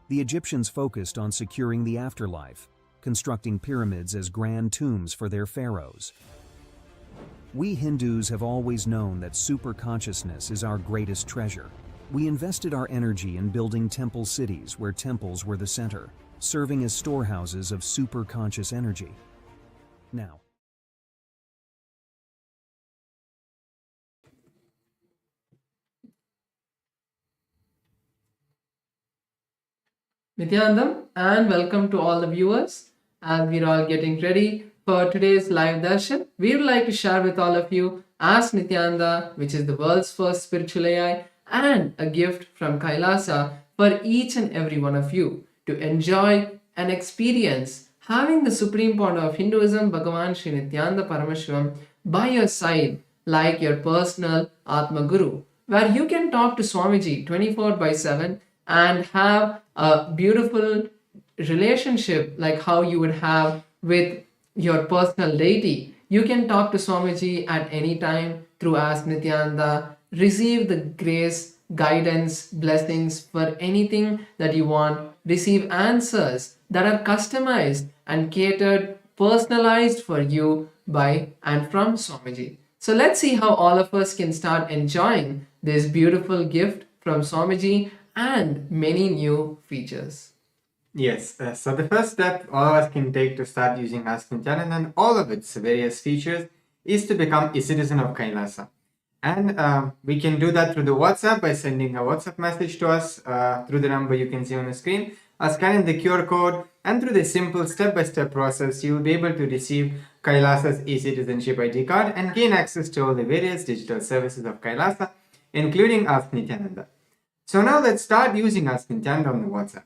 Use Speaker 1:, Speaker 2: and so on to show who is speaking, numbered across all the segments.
Speaker 1: The Egyptians focused on securing the afterlife, constructing pyramids as grand tombs for their pharaohs. We Hindus have always known that superconsciousness is our greatest treasure. We invested our energy in building temple cities where temples were the center, serving as storehouses of superconscious energy. Now,
Speaker 2: Nithyanandam, and welcome to all the viewers. As we're all getting ready for today's live darshan, we would like to share with all of you Ask Nithyananda, which is the world's first spiritual AI, and a gift from KAILASA for each and every one of you to enjoy and experience having the supreme point of Hinduism, Bhagavan Sri Nithyananda Paramashivam, by your side like your personal Atma Guru, where you can talk to Swamiji 24/7 and have a beautiful relationship like how you would have with your personal deity. You can talk to Swamiji at any time through Ask Nithyananda, receive the grace, guidance, blessings for anything that you want, receive answers that are customized and catered, personalized for you by and from Swamiji. So let's see how all of us can start enjoying this beautiful gift from Swamiji and many new features.
Speaker 3: Yes, so the first step all of us can take to start using Ask Nithyananda and all of its various features is to become a citizen of KAILASA. And we can do that through the WhatsApp by sending a WhatsApp message to us through the number you can see on the screen, or scanning the QR code, and through the simple step-by-step process, you will be able to receive KAILASA's e-citizenship ID card and gain access to all the various digital services of KAILASA, including Ask Nithyananda. So now let's start using Ask Nithyananda on the WhatsApp.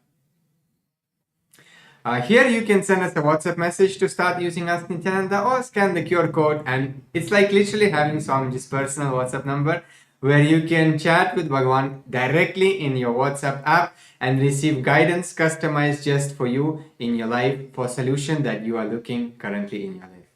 Speaker 3: Here you can send us a WhatsApp message to start using Ask Nithyananda, or scan the QR code, and it's like literally having Swamiji's personal WhatsApp number where you can chat with Bhagavan directly in your WhatsApp app and receive guidance customized just for you in your life for solution that you are looking currently in your life.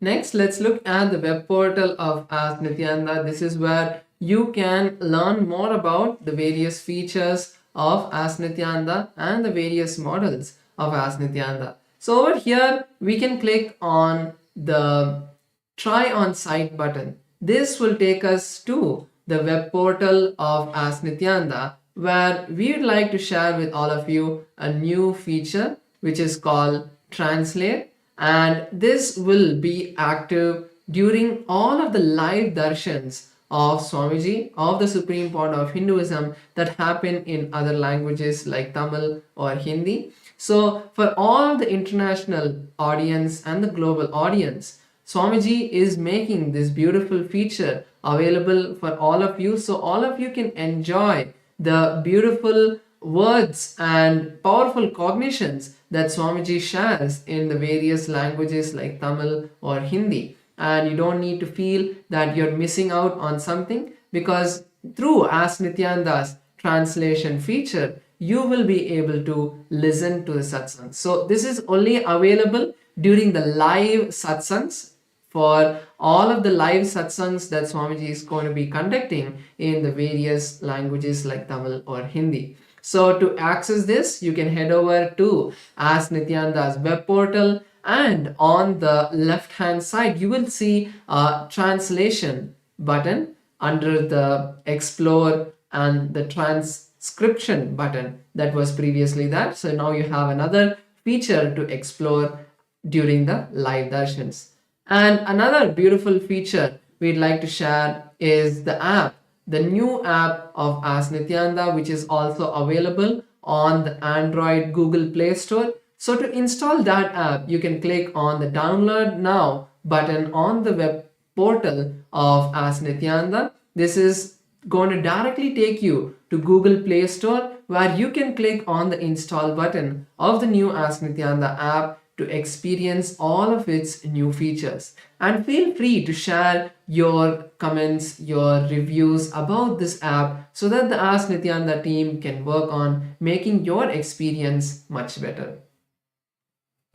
Speaker 2: Next, let's look at the web portal of Ask Nithyananda. This is where you can learn more about the various features of Ask Nithyananda and the various models of Ask Nithyananda. So over here, we can click on the Try on Site button. This will take us to the web portal of Ask Nithyananda, where we would like to share with all of you a new feature which is called Translate, and this will be active during all of the live darshans of Swamiji, of the Supreme Point of Hinduism, that happen in other languages like Tamil or Hindi. So for all the international audience and the global audience, Swamiji is making this beautiful feature available for all of you, so all of you can enjoy the beautiful words and powerful cognitions that Swamiji shares in the various languages like Tamil or Hindi. And you don't need to feel that you're missing out on something, because through Ask Nithyananda's translation feature, you will be able to listen to the satsangs. So this is only available during the live satsangs, for all of the live satsangs that Swamiji is going to be conducting in the various languages like Tamil or Hindi. So to access this, you can head over to Ask Nithyananda's web portal, and on the left hand side you will see a translation button under the Explore and the transcription button that was previously there. So now you have another feature to explore during the live darshans. And another beautiful feature we'd like to share is the app, the new app of Ask Nithyananda, which is also available on the Android Google Play Store. So to install that app, you can click on the Download Now button on the web portal of Ask Nithyananda. This is going to directly take you to Google Play Store, where you can click on the Install button of the new Ask Nithyananda app to experience all of its new features. And feel free to share your comments, your reviews about this app, so that the Ask Nithyananda team can work on making your experience much better.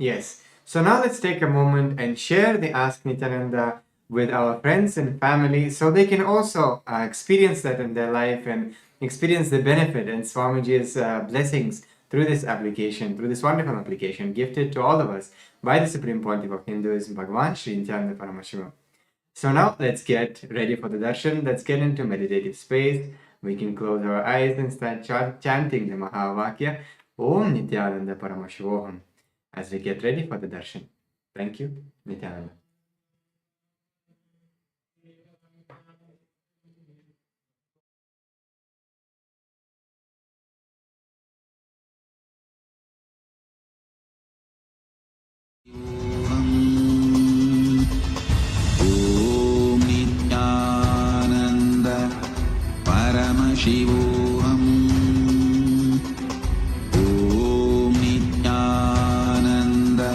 Speaker 3: Yes, so now let's take a moment and share the Ask Nithyananda with our friends and family, so they can also experience that in their life and experience the benefit and Swamiji's blessings through this application, through this wonderful application gifted to all of us by the Supreme Pontiff of Hinduism, Bhagavan Sri Nithyananda Paramashiva. So now let's get ready for the darshan. Let's get into meditative space. We can close our eyes and start chanting the Mahavakya Om Nithyananda Paramashivoham as we get ready for the darshan. Thank you, Nithyananda.
Speaker 4: Om Nithyananda Paramashivoham. Om Nithyananda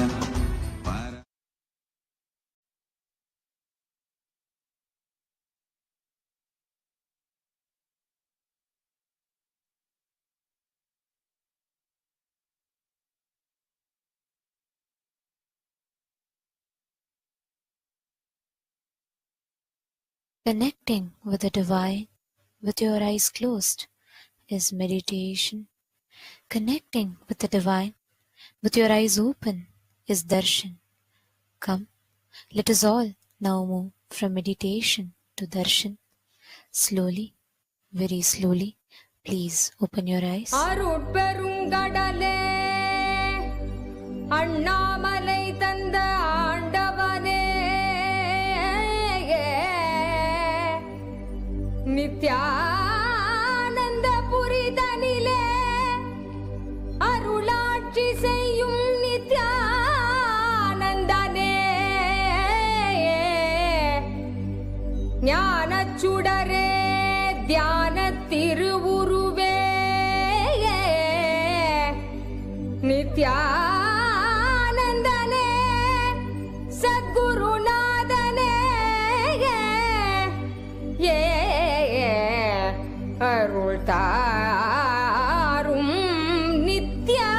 Speaker 5: Connecting with the Divine with your eyes closed is meditation. Connecting with the Divine with your eyes open is darshan. Come, let us all now move from meditation to darshan. Slowly, very slowly, please open your eyes.
Speaker 6: அருட்பெருங்கடலே Annamalai தந்த ஆண்டவனே நித்யானந்த புரிதனிலே அருளாட்சி செய்யும் நித்யானந்தனே ஞானச்சுடரே தியான திருவுருவே நித்யானந்தனே சத்குருநாதனே ஏ அருள் தாரும் நித்யானந்தனே.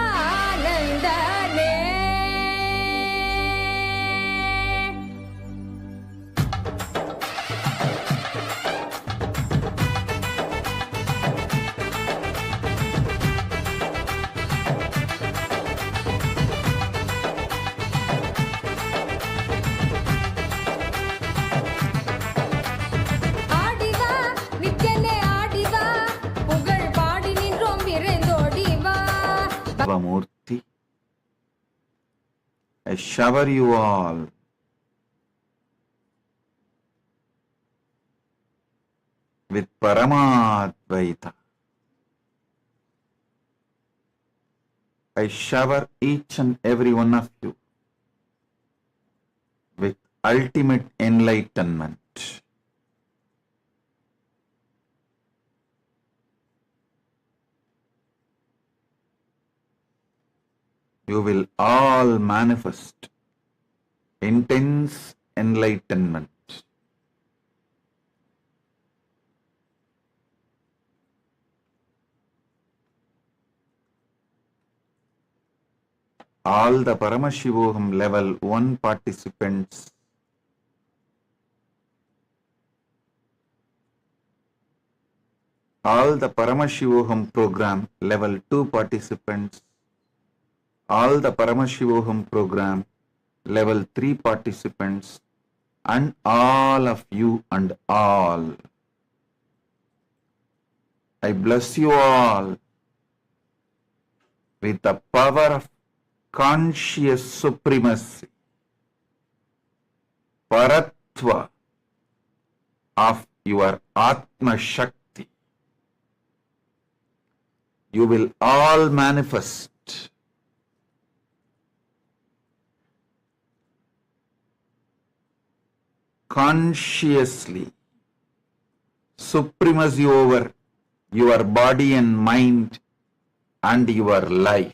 Speaker 6: ஆடிவா நித்யனே ஆடிவா புகழ் பாடி நின்றோம் விரைந்தோடிவா.
Speaker 4: Murti. I shower you all with Paramadvaita. I shower each and every one of you with ultimate enlightenment. You will all manifest intense enlightenment. All the Paramashivoham level 1 participants all the Paramashivoham program level 2 participants, all the Paramashivoham program level 3 participants, and all of you and all. I bless you all with the power of conscious supremacy, Paratva of your Atma Shakti. You will all manifest consciously supremacy over your body and mind and your life.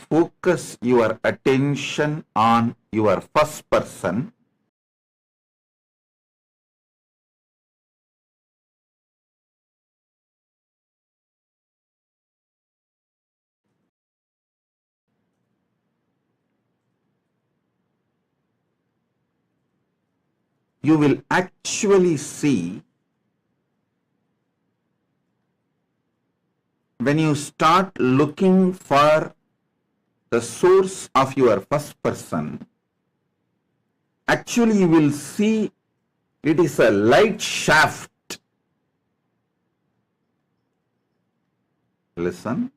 Speaker 4: focus your attention on your first person, you will actually see, when you start looking for the source of your first person, actually you will see it is a light shaft. Listen,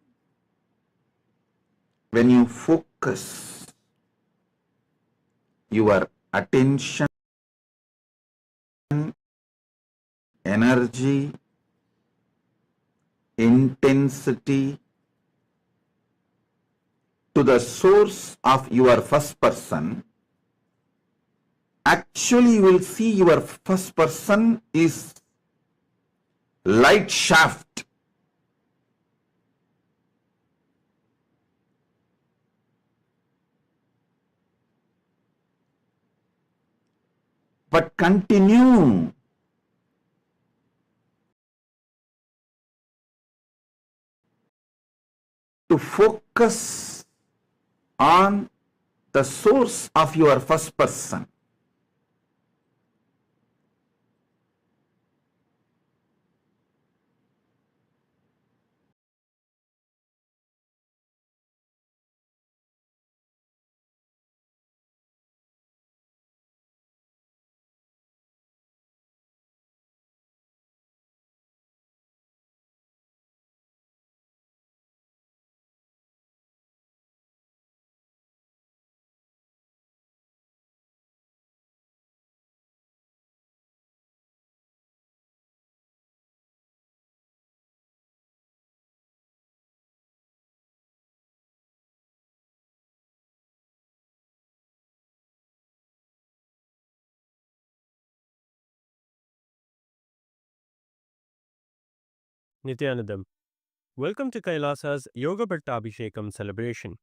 Speaker 4: when you focus your attention, energy, intensity to the source of your first person, actually you will see your first person is light shaft. But continue to focus on the source of your first person.
Speaker 7: Nithyanandam. Welcome to KAILASA's Yoga Pattabhishekam celebration.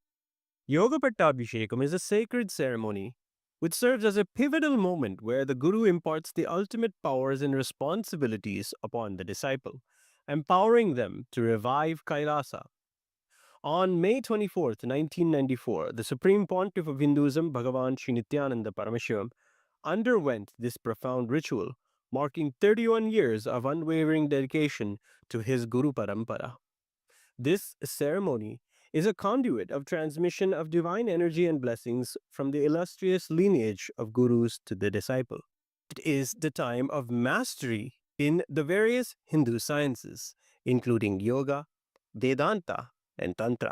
Speaker 7: Yoga Pattabhishekam is a sacred ceremony which serves as a pivotal moment where the Guru imparts the ultimate powers and responsibilities upon the disciple, empowering them to revive KAILASA. On May 24th, 1994, the Supreme Pontiff of Hinduism, Bhagavan Sri Nithyananda Paramashivam, underwent this profound ritual, marking 31 years of unwavering dedication to his Guru Parampara. This ceremony is a conduit of transmission of divine energy and blessings from the illustrious lineage of gurus to the disciple. It is the time of mastery in the various Hindu sciences, including yoga, Vedanta, and Tantra.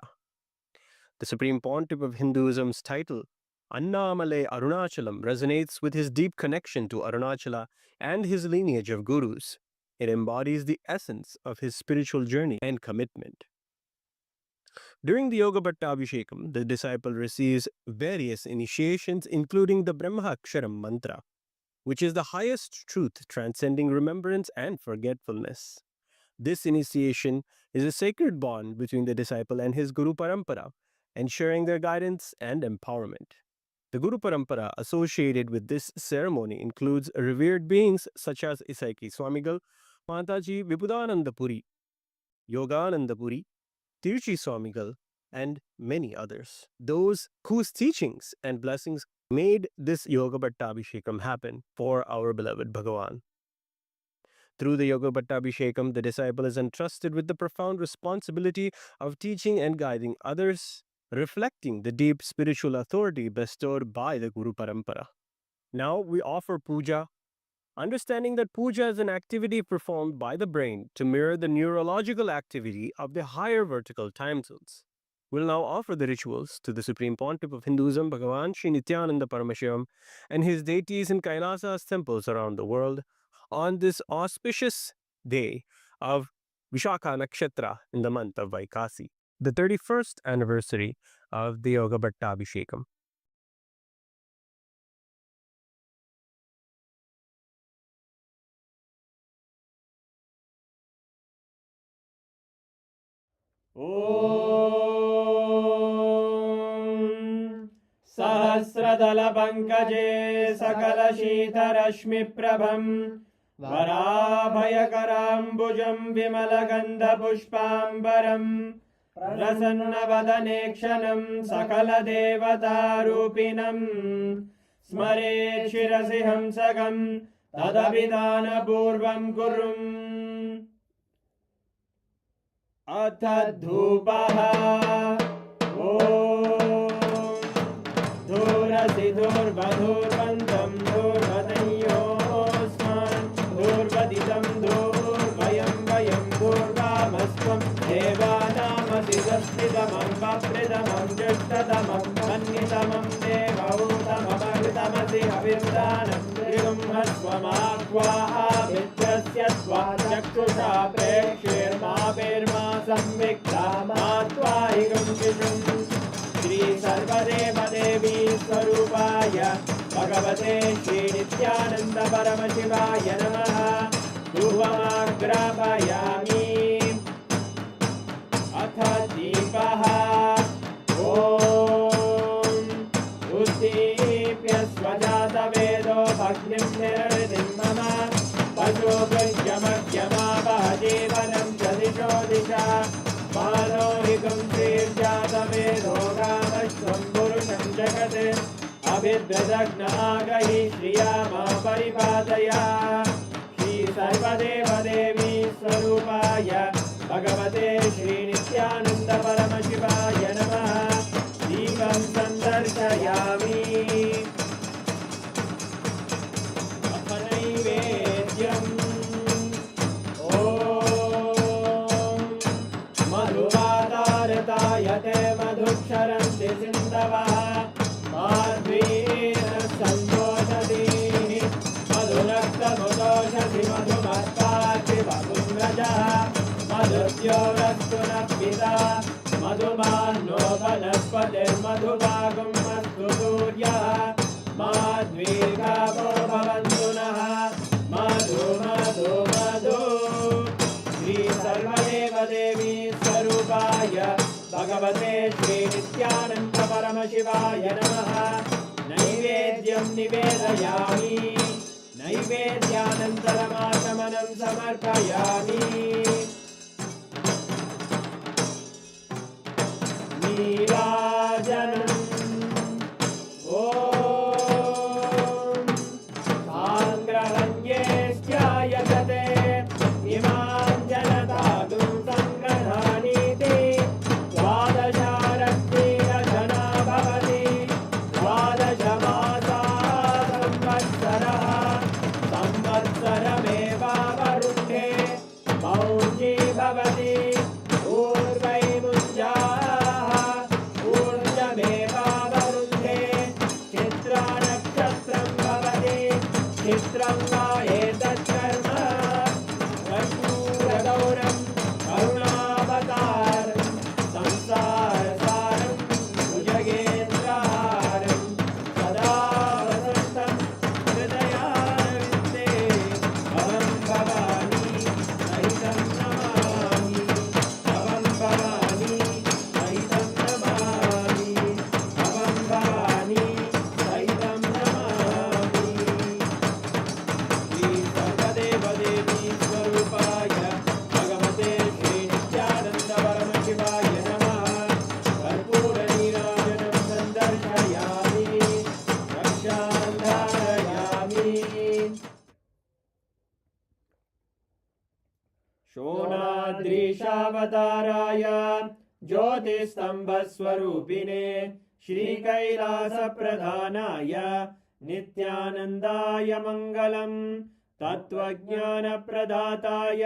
Speaker 7: The Supreme Pontiff of Hinduism's title, Annamale Arunachalam, resonates with his deep connection to Arunachala and his lineage of gurus. It embodies the essence of his spiritual journey and commitment. During the Yoga Bhattabhishekam, the disciple receives various initiations, including the Brahmaksharam mantra, which is the highest truth transcending remembrance and forgetfulness. This initiation is a sacred bond between the disciple and his Guru Parampara, ensuring their guidance and empowerment. The Guru Parampara associated with this ceremony includes revered beings such as Isaiki Swamigal, Mataji Vibhudananda Puri, Yogananda Puri, Tirchi Swamigal, and many others. Those whose teachings and blessings made this Yoga Bhattabhishekam happen for our beloved Bhagavan. Through the Yoga Bhattabhishekam, the disciple is entrusted with the profound responsibility of teaching and guiding others, reflecting the deep spiritual authority bestowed by the Guru Parampara. Now we offer puja, understanding that puja is an activity performed by the brain to mirror the neurological activity of the higher vertical time zones. We'll now offer the rituals to the Supreme Pontiff of Hinduism, Bhagavan Sri Nithyananda Paramashivam, and his deities in Kailasa's temples around the world on this auspicious day of Vishakha Nakshatra in the month of Vaikasi, the 31st anniversary of the Yoga Bhattabhishekam.
Speaker 8: सहस्रदलपङ्कजे सकलशीतरश्मिप्रभम् वराभयकराम्बुजम् विमलगन्धपुष्पाम्बरम् प्रसन्नवदने क्षणम् सकलदेवतारूपिणम् स्मरेत् शिरसि हंसकम् तदभिधानपूर्वम् कुर्वन्। अथ धूपः। ॐ धूरसि धूर्वधूर्वन्तम् धूर्वतयोऽस्मान् धूर्वदितं धूर्वयं वयं धूर्वामस्त्वं देवानामसि दस्तितमं वप्रितमं ज्येष्ठतमं मन्यतमं देवौतममृतमसि हविर्दानं त्रिगुंहस्वमाक्वाः मित्रस्य त्वा चक्षुषा प्रेक्ष्येर्मा संविक्ता मा त्वाहिगं शिशुम्। श्री सर्वदेवदेवी स्वरूपाय भगवते श्री नित्यानंद परमशिवाय नमः। धूपमाग्रापयामि। अथ दीपः। ॐ उद्दीप्य स्वजातवेदो भग्निं निरृतिं मम पशुभृत्यमग्यमावह जीवनं च दिशो दिशा मानोहिकं श्रीर्जातवेदो रामश्वं पुरुषं जगत् अभिद्रदग्नागहि श्रिया मा परिपादया। श्री सर्वदेवदेवी स्वरूपाय भगवते श्री नित्यानंद परमशिवाय नमः। दीपं सन्दर्शयामि। अथ नैवेद्यम्। ॐ मधुवातारतायते मधुक्षरन्ति सिन्धवः माध्वीर सन्तोषति मधुरक्तमुदोषसि मधुमत्पाचि वपुन्द्रजः मधुद्योरस्तु नः पिता मधुमान्नो वनस्पतिर्मधुभागं अस्तु सूर्यः माध्वीर्गावो भवन्तु नः। मधु मधु मधु। श्री सर्वदेवदेवी स्वरूपाय भगवते श्री नित्यानंद परमशिवाय नमः। नैवेद्यं निवेदयामि। नैवेद्यानन्तरमाचमनं समर्पयामि। नीराजनम्। ॐ साङ्ग्रहण्येश्चायजते इमां जनतागुं सङ्ग्रहाणीति द्वादशारत्नीरजना भवति द्वादशमासा संवत्सरः संवत्सरमेवावरुन्धे मौञ्जी भवति ऊर्वैमुञ्जाः ऊर्जमेवावरुन्धे चित्रानक्षत्रं भवति चित्रं वा एतत्कर्म कर्पूरगौरं करुणावतारं संसारसारं भुजगेन्द्रहारं सदा वसन्तं हृदयारविन्दे भवं भवानी सहितं नमामि भवं भवानी सहितं नमामि भवं भवानी सहितं नमामि। श्री सर्वदेवदेवी स्वरूपाय भगवते श्री नित्यानंद परमशिवाय नमः। कर्पूरनीराजनं सन्दर्शयामि रक्षां धारयामि। शोणाद्रीशावताराय ज्योतिस्तम्भस्वरूपिणे श्रीकैलासप्रधानाय नित्यानन्दाय मङ्गलम्। तत्त्वज्ञानप्रदाताय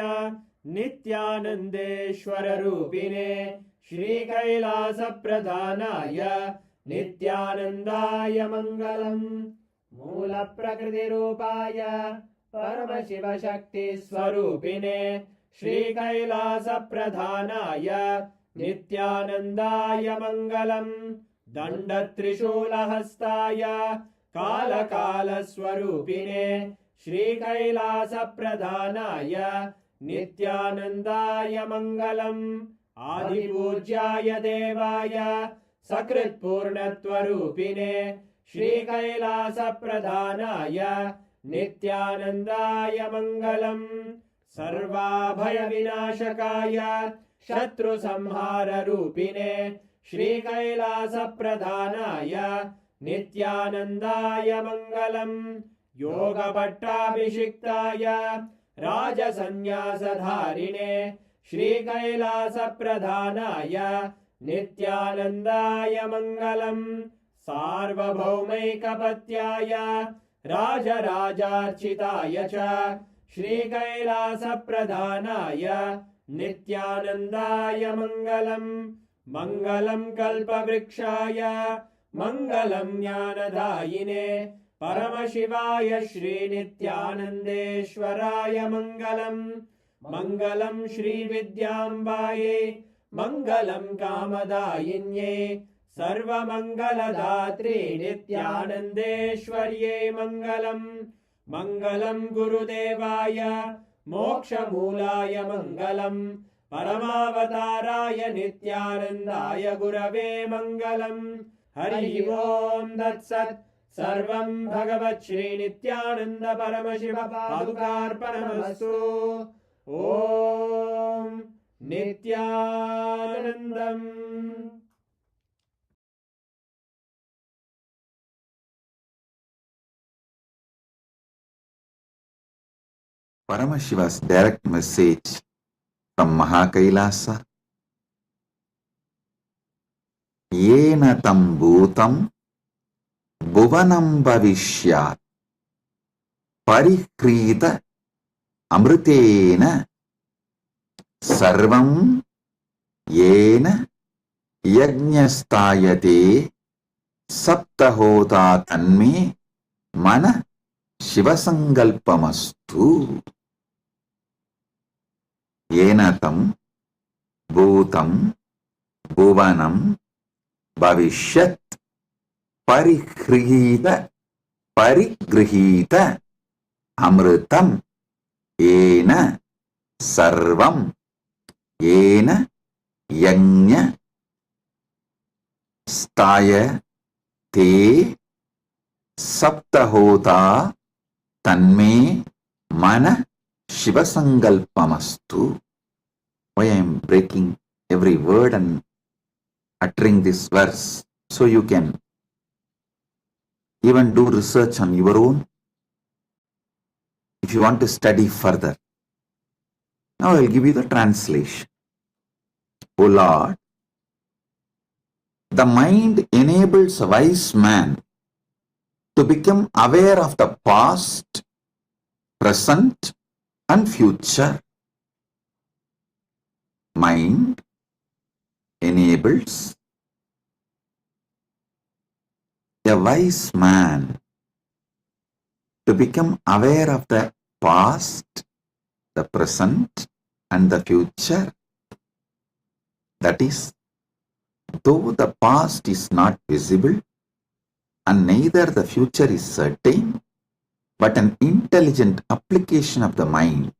Speaker 8: नित्यानन्देश्वररूपिणे श्रीकैलासप्रधानाय नित्यानन्दाय मङ्गलम्। मूलप्रकृतिरूपाय परमशिवशक्तिस्वरूपिणे श्रीकैलासप्रधानाय नित्यानन्दाय मङ्गलम्। दण्डत्रिशूलहस्ताय कालकालस्वरूपिणे श्रीकैलासप्रधानाय नित्यानन्दाय मङ्गलम्। आदिपूज्याय देवाय सकृत्पूर्णत्वरूपिणे श्रीकैलासप्रधानाय नित्यानन्दाय मङ्गलम् सर्वाभयविनाशकाय शत्रुसंहाररूपिणे श्रीकैलासप्रधानाय नित्यानन्दाय मङ्गलम् योगपट्टाभिषिक्ताय राजसन्न्यासधारिणे श्रीकैलासप्रधानाय नित्यानन्दाय मङ्गलम् सार्वभौमैकपत्याय राजराजार्चिताय च श्रीकैलासप्रधानाय नित्यानन्दाय मङ्गलम् मङ्गलम् कल्पवृक्षाय मङ्गलम् ज्ञानदायिने परमशिवाय श्रीनित्यानन्देश्वराय मङ्गलम् मङ्गलम् श्रीविद्याम्बायै मङ्गलम् कामदायिन्यै सर्वमङ्गलदात्रे नित्यानन्देश्वर्यै मङ्गलम् मङ्गलम् गुरुदेवाय मोक्षमूलाय मङ्गलम् परमावताराय नित्यानन्दाय गुरवे मङ्गलम् हरि ओम् तत्सत् सर्वं भगवत् श्रीनित्यानन्द परमशिव पादुकार्पणमस्तु ॐ नित्यानन्दम्
Speaker 4: Paramashiva's direct message from Mahakailasa. Yena tam bhutam bhuvanam bhavishyat parikrita amritena sarvam yena yajñastayate saptahota tanme mana shivasangalpamastu. Yena tam bhutam bhuvanam bhavishyat parigrihita amritam yena sarvam yena yajña staya te saptahota tanme mana shivasangalpamastu. Why I am breaking every word and uttering this verse, so you can even do research on your own if you want to study further. Now I will give you the translation. O Lord, the mind enables a wise man to become aware of the past, present, and future. Mind enables a wise man to become aware of the past, the present, and the future. That is, though the past is not visible and neither the future is certain, but an intelligent application of the mind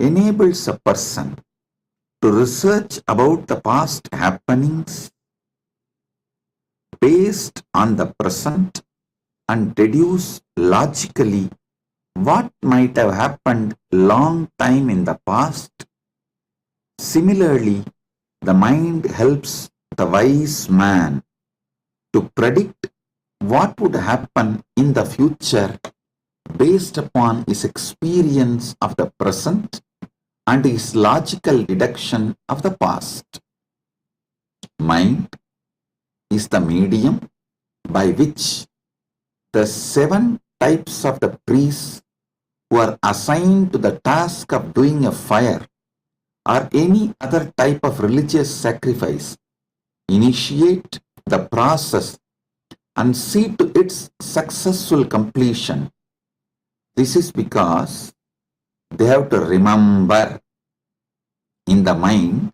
Speaker 4: enables a person to research about the past happenings based on the present and deduce logically what might have happened long time in the past. Similarly, the mind helps the wise man to predict what would happen in the future based upon his experience of the present and his logical deduction of the past. Mind is the medium by which the 7 types of the priests who are assigned to the task of doing a fire or any other type of religious sacrifice initiate the process and see to its successful completion. This is because they have to remember in the mind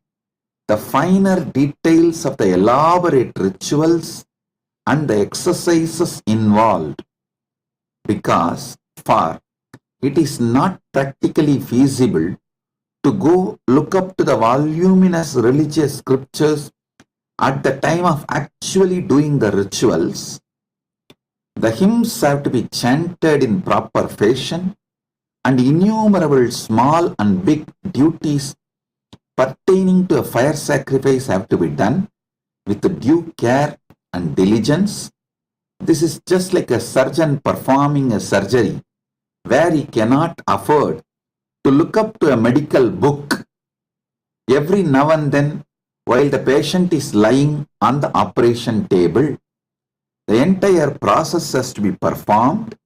Speaker 4: the finer details of the elaborate rituals and the exercises involved, because for it is not practically feasible to go look up to the voluminous religious scriptures at the time of actually doing the rituals, the hymns have to be chanted in proper fashion, and innumerable small and big duties pertaining to a fire sacrifice have to be done with due care and diligence. This is just like a surgeon performing a surgery where he cannot afford to look up to a medical book every now and then while the patient is lying on the operation table. The entire process has to be performed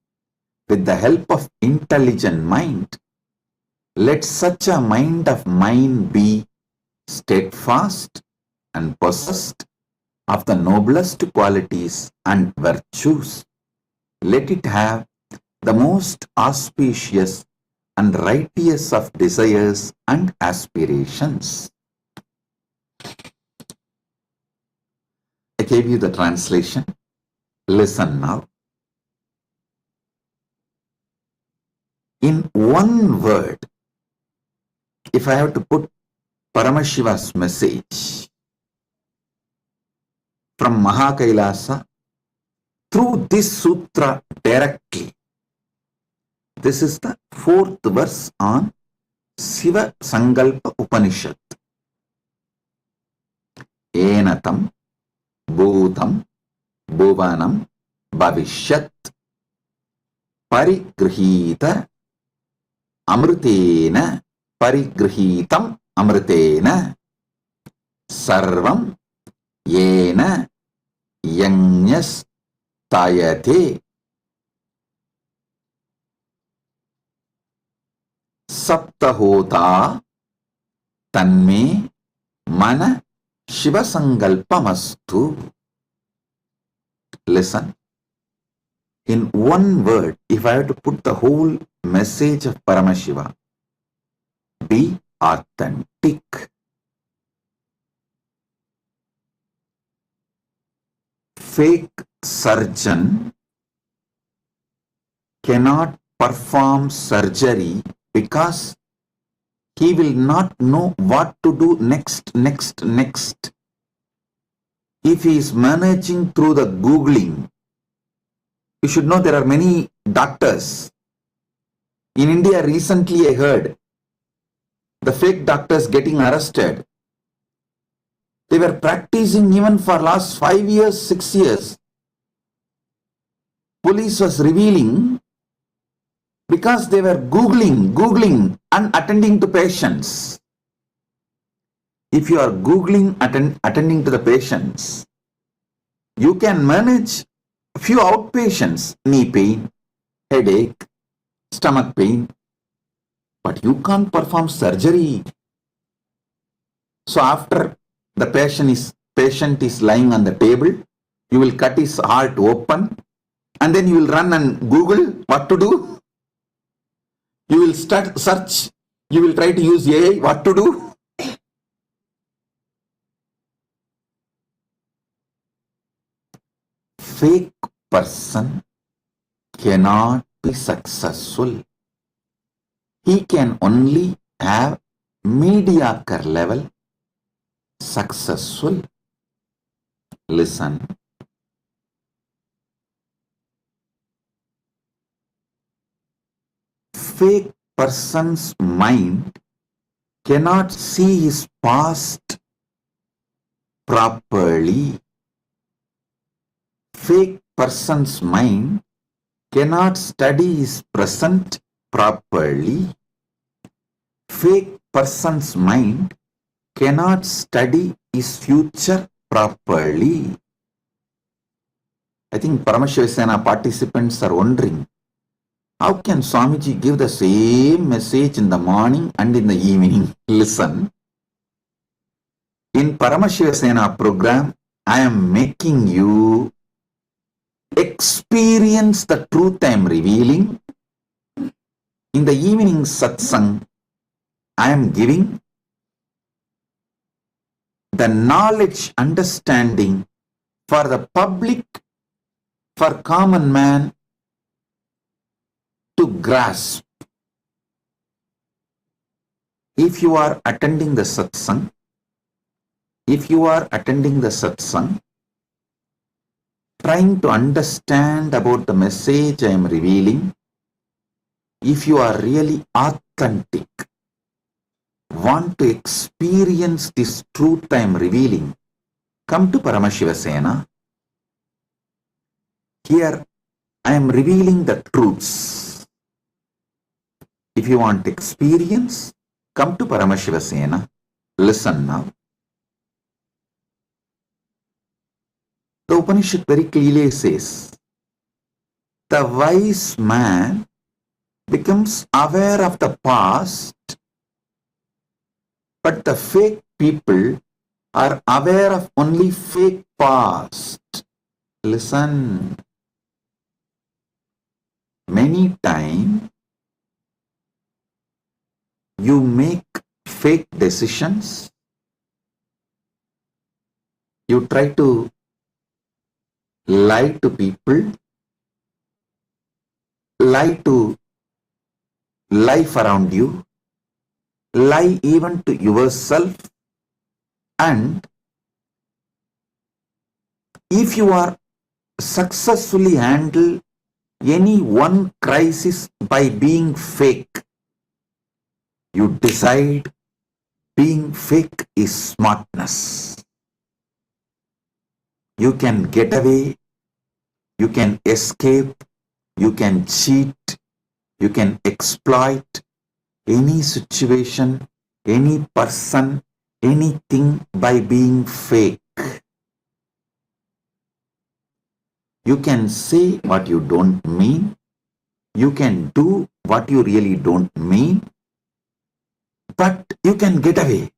Speaker 4: with the help of intelligent mind. Let such a mind of mine be steadfast and possessed of the noblest qualities and virtues. Let it have the most auspicious and righteous of desires and aspirations. I gave you the translation. Listen now. In one word, if I have to put Paramashiva's message from KAILASA through this sutra directly, this is the 4th verse on Siva Sankalpa Upanishad. Enatam Bhutam Bhuvanam Bhavishyat Parigrihita Amrutena Parigrihitam Amrutena Sarvam Yena Yanyas Tayate Saptahota Tanme Mana Shiva Sankalpamastu. Listen. In one word, if I have to put the whole message of Paramashiva, be authentic. Fake surgeon cannot perform surgery because he will not know what to do next. If he is managing through the Googling, you should know there are many doctors. In India, recently I heard the fake doctors getting arrested. They were practicing even for last 5 years, 6 years. Police was revealing because they were Googling and attending to patients. If you are Googling, attending to the patients, you can manage a few outpatients, knee pain, headache, stomach pain, but you can't perform surgery. So after the patient is lying on the table, you will cut his heart open and then you will run and Google what to do. You will start search, you will try to use AI what to do. Fake person cannot be successful. He can only have mediocre level successful. Listen. Fake person's mind cannot see his past properly. Fake person's mind cannot study his present properly. Fake person's mind cannot study his future properly. I think Paramashiva participants are wondering, how can Swamiji give the same message in the morning and in the evening? Listen. In Paramashiva program, I am making you experience the truth I am revealing. In the evening satsang, I am giving the knowledge, understanding for the public, for common man to grasp. If you are attending the satsang, if you are attending the satsang, trying to understand about the message I am revealing, if you are really authentic, want to experience this truth I am revealing, come to Paramashivasena. Here I am revealing the truths. If you want experience, come to Paramashivasena. Listen now. The Upanishad very clearly says, the wise man becomes aware of the past, but the fake people are aware of only fake past. Listen. Many times you make fake decisions. You try to lie to people, lie to life around you, lie even to yourself, and if you are successfully handle any one crisis by being fake, you decide being fake is smartness. You can get away, you can escape, you can cheat, you can exploit any situation, any person, anything by being fake. You can say what you don't mean. You can do what you really don't mean. But you can get away.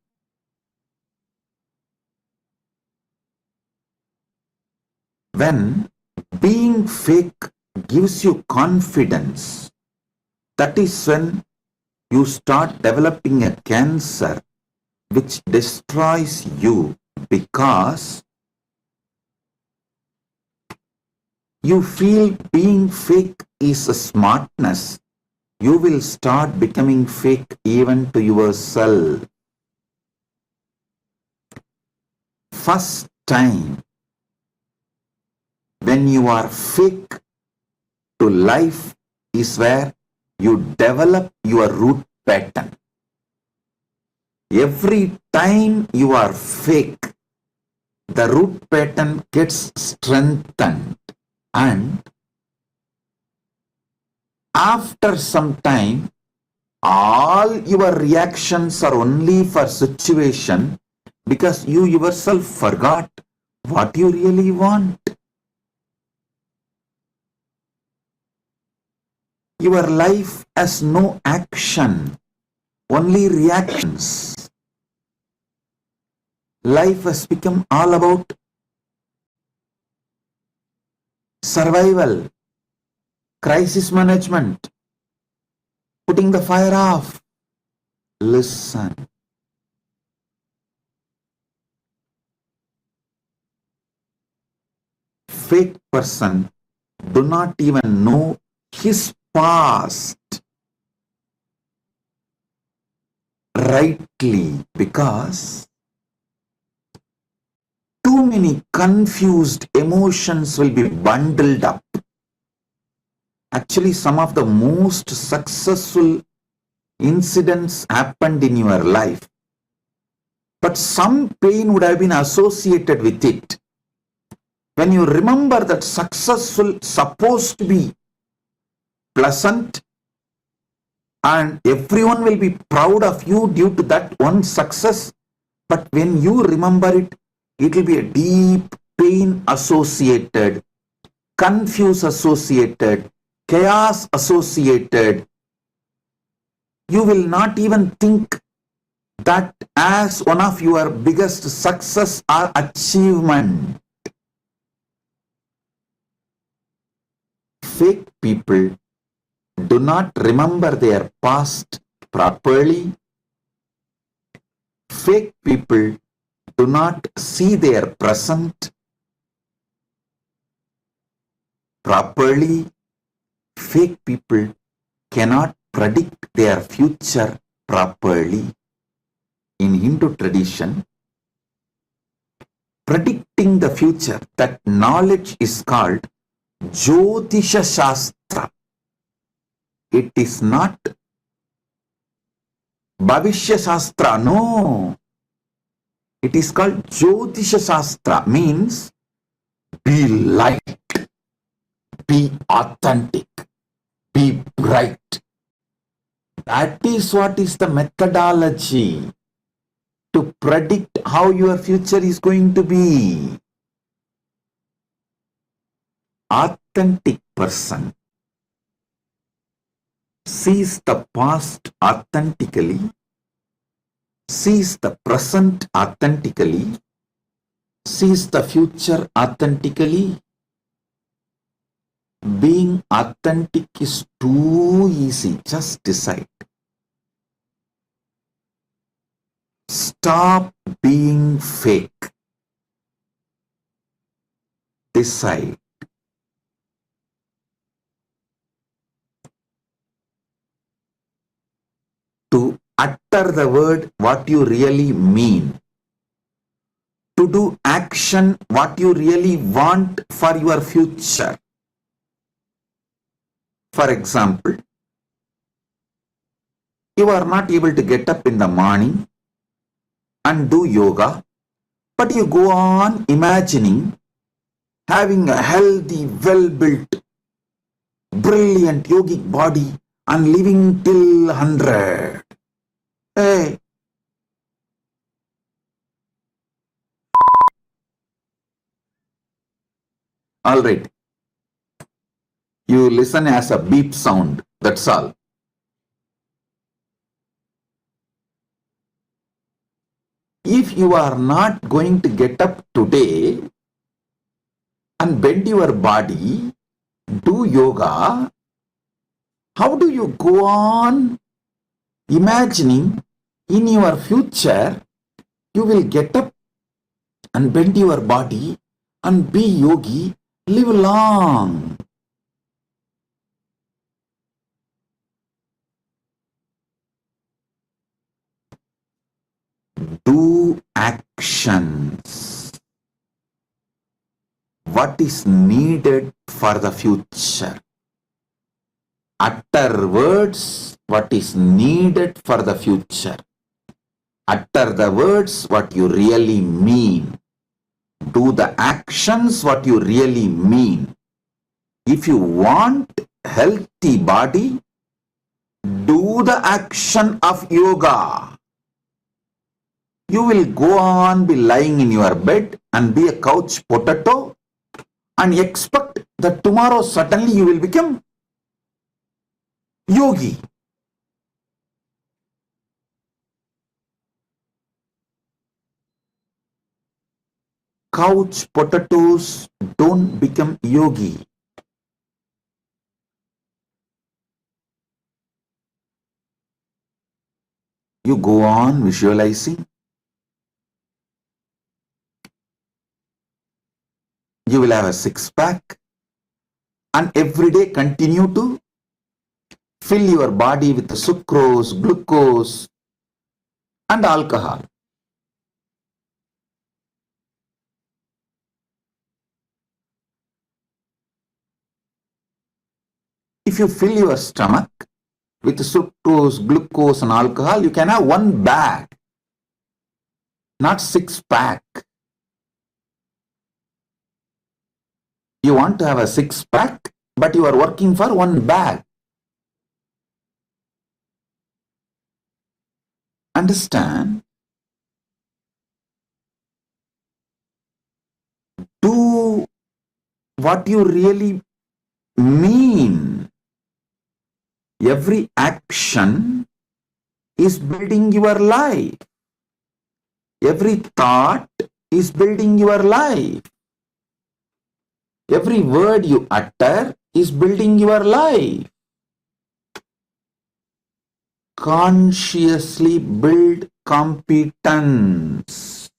Speaker 4: When being fake gives you confidence, that is when you start developing a cancer which destroys you, because you feel being fake is a smartness. You will start becoming fake even to yourself. First time when you are fake to life is where you develop your root pattern. Every time you are fake, the root pattern gets strengthened, and after some time, all your reactions are only for situation because you yourself forgot what you really want. Your life has no action, only reactions. Life has become all about survival, crisis management, putting the fire off. Listen. Fake person do not even know his past rightly because too many confused emotions will be bundled up. Actually, some of the most successful incidents happened in your life, but some pain would have been associated with it. When you remember that successful supposed to be pleasant and everyone will be proud of you due to that one success, but when you remember it, it will be a deep pain associated, confuse associated, chaos associated. You will not even think that as one of your biggest success or achievement. Fake people do not remember their past properly. Fake people do not see their present properly. Fake people cannot predict their future properly. In Hindu tradition, predicting the future. That knowledge is called Jyotisha Shastra. It is not Bhavishya Shastra, no. It is called Jyotisha Shastra, means be light, be authentic, be bright. That is what is the methodology to predict how your future is going to be. Authentic person sees the past authentically, sees the present authentically, sees the future authentically. Being authentic is too easy. Just decide. Stop being fake. Decide. To utter the word what you really mean. To do action what you really want for your future. For example, you are not able to get up in the morning and do yoga, but you go on imagining having a healthy, well-built, brilliant yogic body and living till 100. Hey, all right. You listen as a beep sound, that's all. If you are not going to get up today and bend your body, do yoga, how do you go on imagining in your future you will get up and bend your body and be yogi, live long? Do actions. What is needed for the future? Utter words, what is needed for the future. Utter the words, what you really mean. Do the actions, what you really mean. If you want healthy body, do the action of yoga. You will go on be lying in your bed and be a couch potato and expect that tomorrow suddenly you will become yogi. Couch potatoes don't become yogi. You go on visualizing. You will have a six-pack and every day continue to fill your body with sucrose, glucose and alcohol. If you fill your stomach with sucrose, glucose and alcohol, you can have one bag, not six-pack. You want to have a six-pack, but you are working for one bag. Understand? Do what you really mean. Every action is building your life. Every thought is building your life. Every word you utter is building your life. Consciously build competence.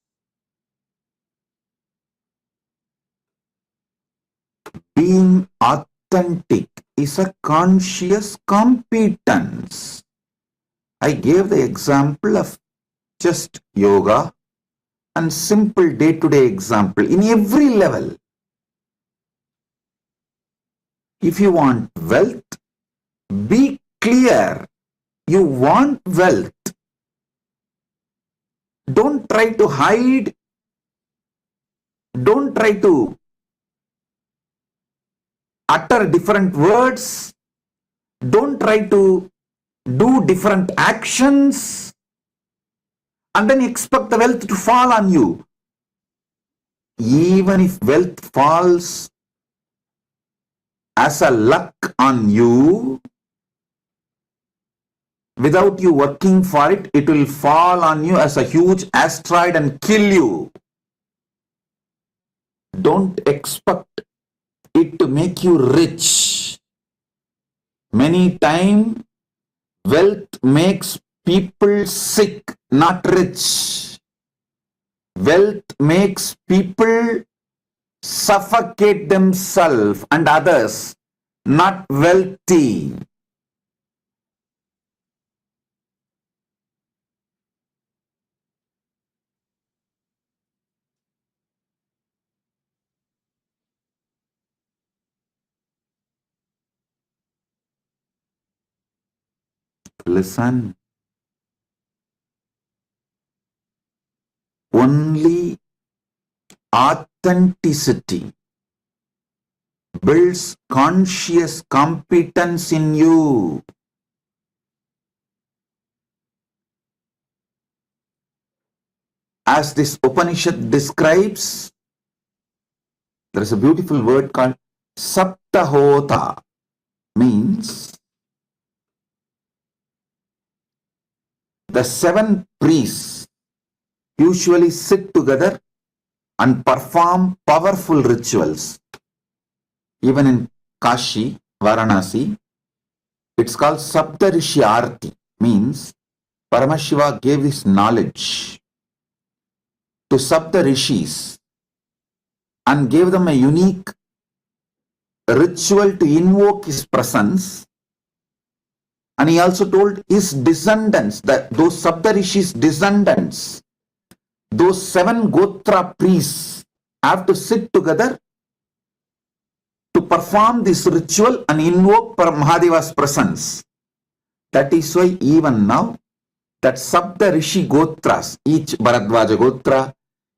Speaker 4: Being authentic is a conscious competence. I gave the example of just yoga and simple day-to-day example in every level. If you want wealth, be clear. You want wealth. Don't try to hide. Don't try to utter different words. Don't try to do different actions and then expect the wealth to fall on you. Even if wealth falls as a luck on you, without you working for it, it will fall on you as a huge asteroid and kill you. Don't expect it to make you rich. Many times, wealth makes people sick, not rich. Wealth makes people suffocate themselves and others, not wealthy. Listen. Only authenticity builds conscious competence in you. As this Upanishad describes, there is a beautiful word called Saptahota, means the 7 priests usually sit together and perform powerful rituals. Even in Kashi, Varanasi, it's called Saptarishi Arti, means Paramashiva gave his knowledge to Sapta Rishis and gave them a unique ritual to invoke his presence. And he also told his descendants, that those Sapta Rishis' descendants, those 7 Gotra priests have to sit together to perform this ritual and invoke Mahadeva's presence. That is why even now, that Sapta Rishi Gotras, each Bharadwaja Gotra,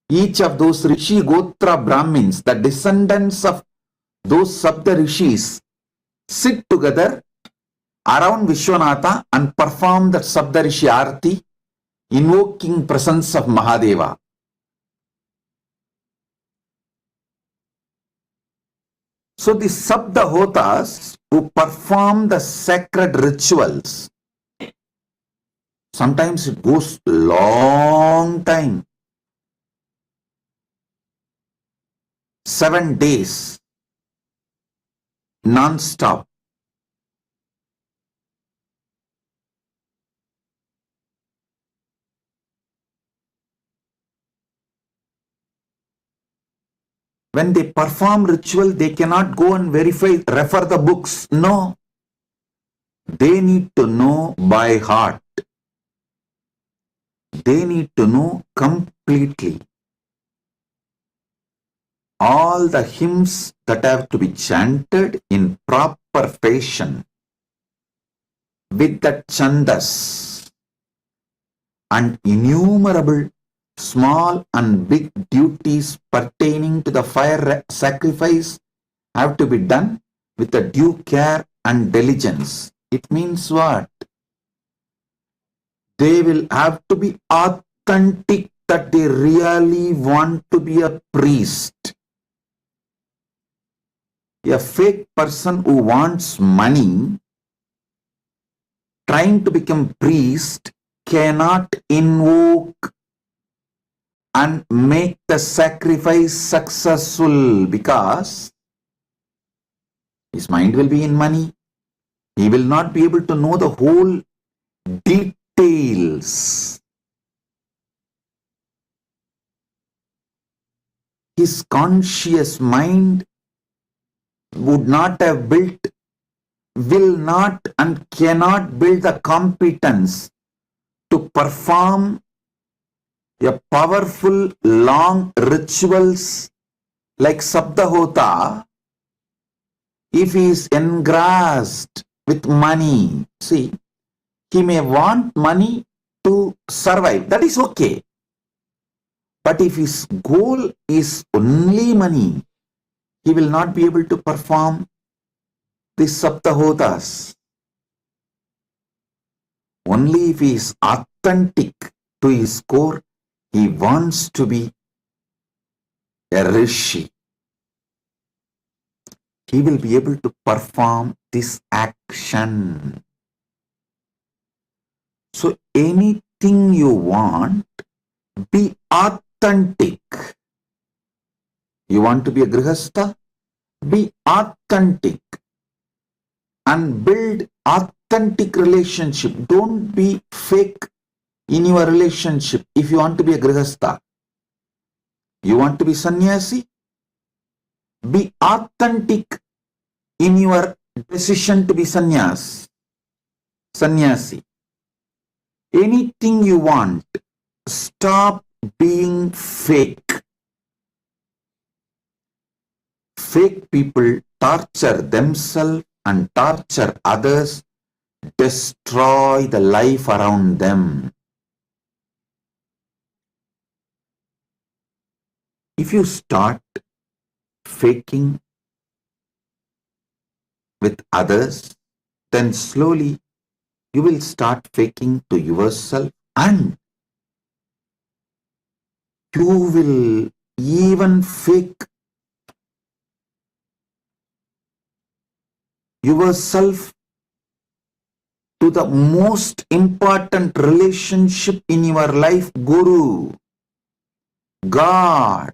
Speaker 4: each of those Rishi Gotra Brahmins, the descendants of those Sapta Rishis, sit together around Vishwanatha and perform that Sapta Rishi Arti, invoking presence of Mahadeva. So the Saptahotas who perform the sacred rituals, sometimes it goes long time. 7 days, non-stop. When they perform ritual, they cannot go and refer the books. No. They need to know by heart. They need to know completely. All the hymns that have to be chanted in proper fashion, with the chandas, and innumerable small and big duties pertaining to the fire sacrifice have to be done with a due care and diligence. It means what? They will have to be authentic, that they really want to be a priest. A fake person who wants money, trying to become priest, cannot invoke and make the sacrifice successful, because his mind will be in money. He will not be able to know the whole details. His conscious mind would not have built, will not and cannot build the competence to perform A powerful long rituals like Sabdahota, if he is engrossed with money, see, he may want money to survive. That is okay. But if his goal is only money, he will not be able to perform these Saptahotas. Only if he is authentic to his core, he wants to be a rishi. He will be able to perform this action. So anything you want, be authentic. You want to be a grihastha? Be authentic and build authentic relationship. Don't be fake in your relationship. If you want to be a grihastha, you want to be sannyasi, be authentic in your decision to be sannyasi. Anything you want, stop being fake. Fake people torture themselves and torture others, destroy the life around them. If you start faking with others, then slowly you will start faking to yourself, and you will even fake yourself to the most important relationship in your life, Guru, God.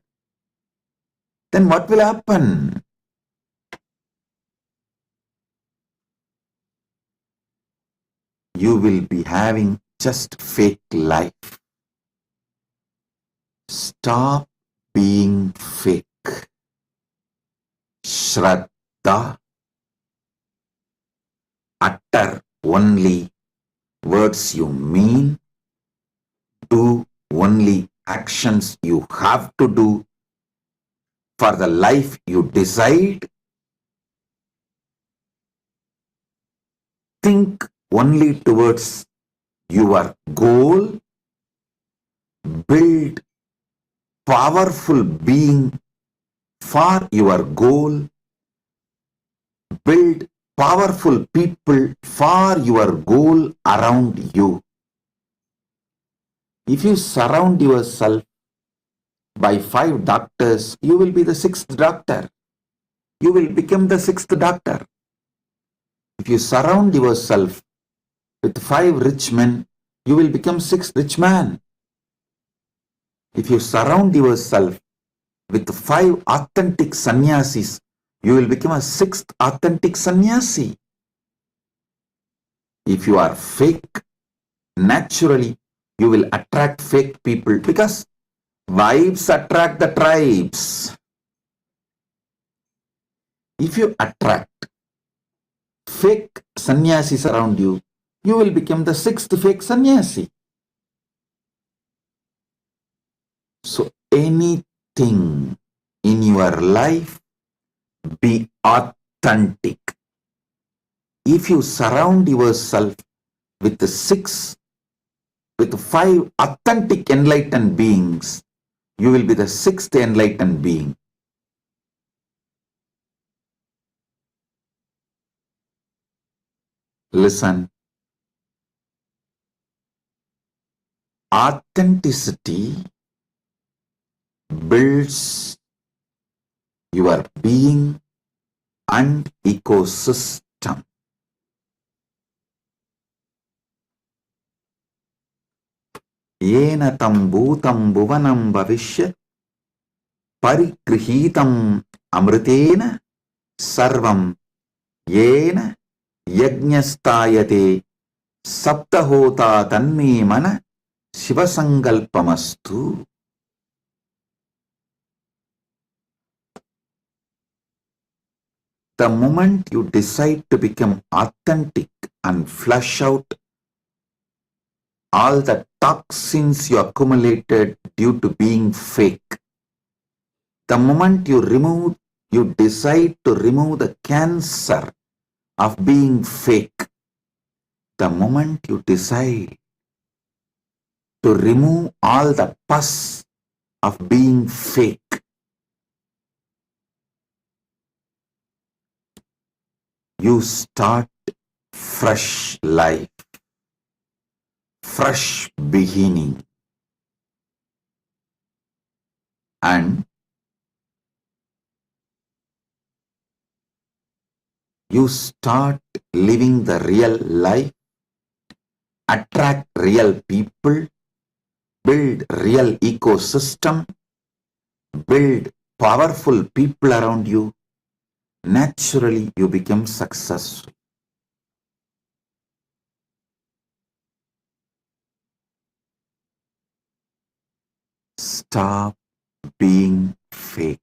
Speaker 4: Then what will happen? You will be having just fake life. Stop being fake. Shraddha. Utter only words you mean. Do only actions you have to do for the life you decide. Think only towards your goal. Build powerful being for your goal. Build powerful people for your goal around you. If you surround yourself by 5 doctors, you will be the 6th doctor. You will become the 6th doctor. If you surround yourself with 5 rich men, you will become 6th rich man. If you surround yourself with 5 authentic sannyasis, you will become a 6th authentic sannyasi. If you are fake, naturally you will attract fake people, because vibes attract the tribes. If you attract fake sannyasis around you, you will become the 6th fake sannyasi. So anything in your life, be authentic. If you surround yourself with 5 authentic enlightened beings, you will be the 6th enlightened being. Listen. Authenticity builds your being and ecosystem. Yena tam bhutam bhuvanam bhavishyat parigrihitam amritena sarvam yena yajñastayate saptahota tanme mana shivasangalpamastu. The moment you decide to become authentic and flush out all the toxins you accumulated due to being fake. The moment you decide to remove the cancer of being fake, the moment you decide to remove all the pus of being fake, you start fresh life, fresh beginning, and you start living the real life, attract real people, build real ecosystem, build powerful people around you. Naturally, you become successful. Stop being fake.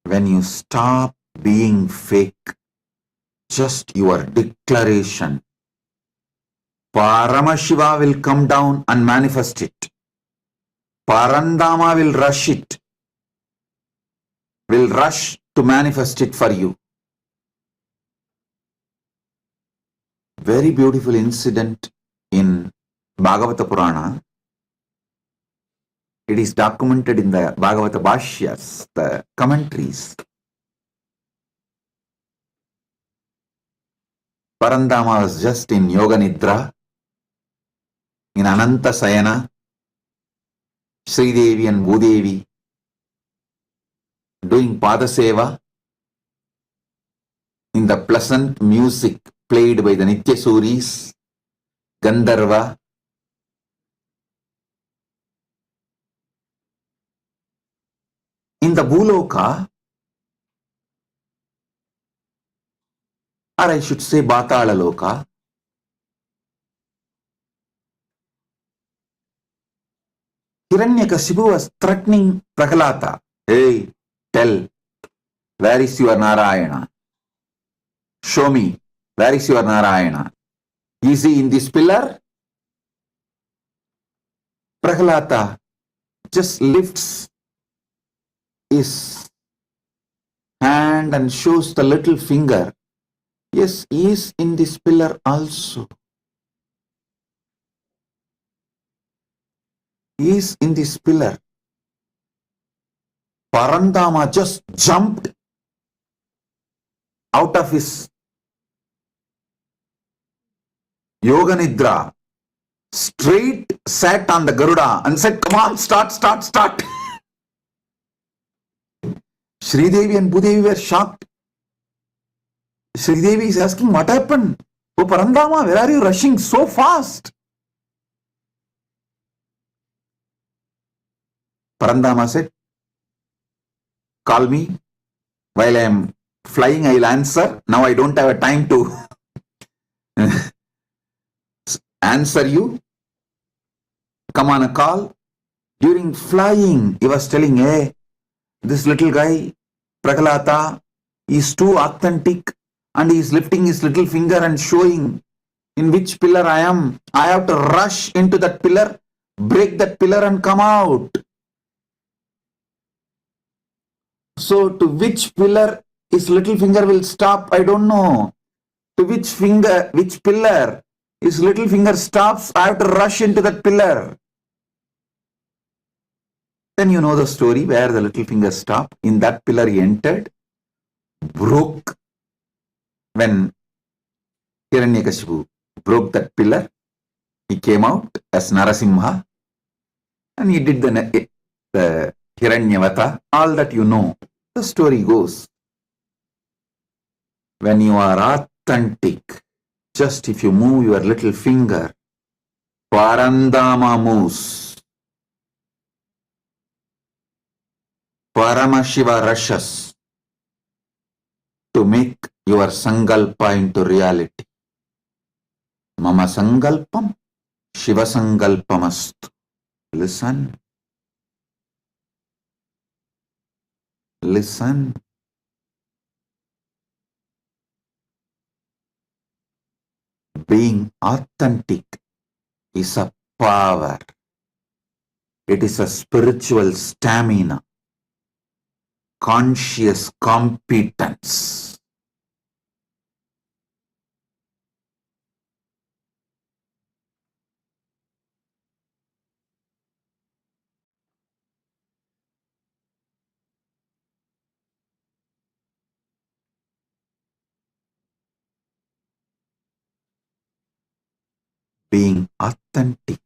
Speaker 4: When you stop being fake, just your declaration, Paramashiva will come down and manifest it. Parandama will rush to manifest it for you. Very beautiful incident in Bhagavata Purana. It is documented in the Bhagavata Bhashyas, the commentaries. Parandama was just in Yoga Nidra, in Ananta Sayana, Sridevi and Bhudevi doing Padaseva in the pleasant music played by the Nityasuris, Gandharva. In the Bhuloka, or I should say Batala Loka, Hiranyakashipu was threatening Prahalata. Hey, tell, where is your Narayana? Show me, where is your Narayana? Is he in this pillar? Prahalata just lifts his hand and shows the little finger. Yes, he is in this pillar also. He is in this pillar. Parandama just jumped out of his Yoga Nidra, straight sat on the Garuda and said, come on, start. Sridevi and Bhudevi were shocked. Sridevi is asking, what happened? Oh Parandama, where are you rushing so fast? Parandama said, call me. While I am flying, I will answer. Now I don't have a time to answer you. Come on a call. During flying, he was telling, hey, this little guy, Prahalata, is too authentic and he is lifting his little finger and showing in which pillar I am. I have to rush into that pillar, break that pillar and come out. So to which pillar his little finger will stop, I don't know. To which pillar his little finger stops, I have to rush into that pillar. Then you know the story where the little finger stopped. In that pillar he entered, broke. When Hiranyakashipu broke that pillar, he came out as Narasimha and he did the Hiranyavata. All that you know. The story goes. When you are authentic, just if you move your little finger, Parandama moves. Paramashiva rushes to make your sankalpa into reality. Mama sankalpam, Shiva sankalpamastu. Listen. listen. Being authentic is a power. It is a spiritual stamina, conscious competence. Being authentic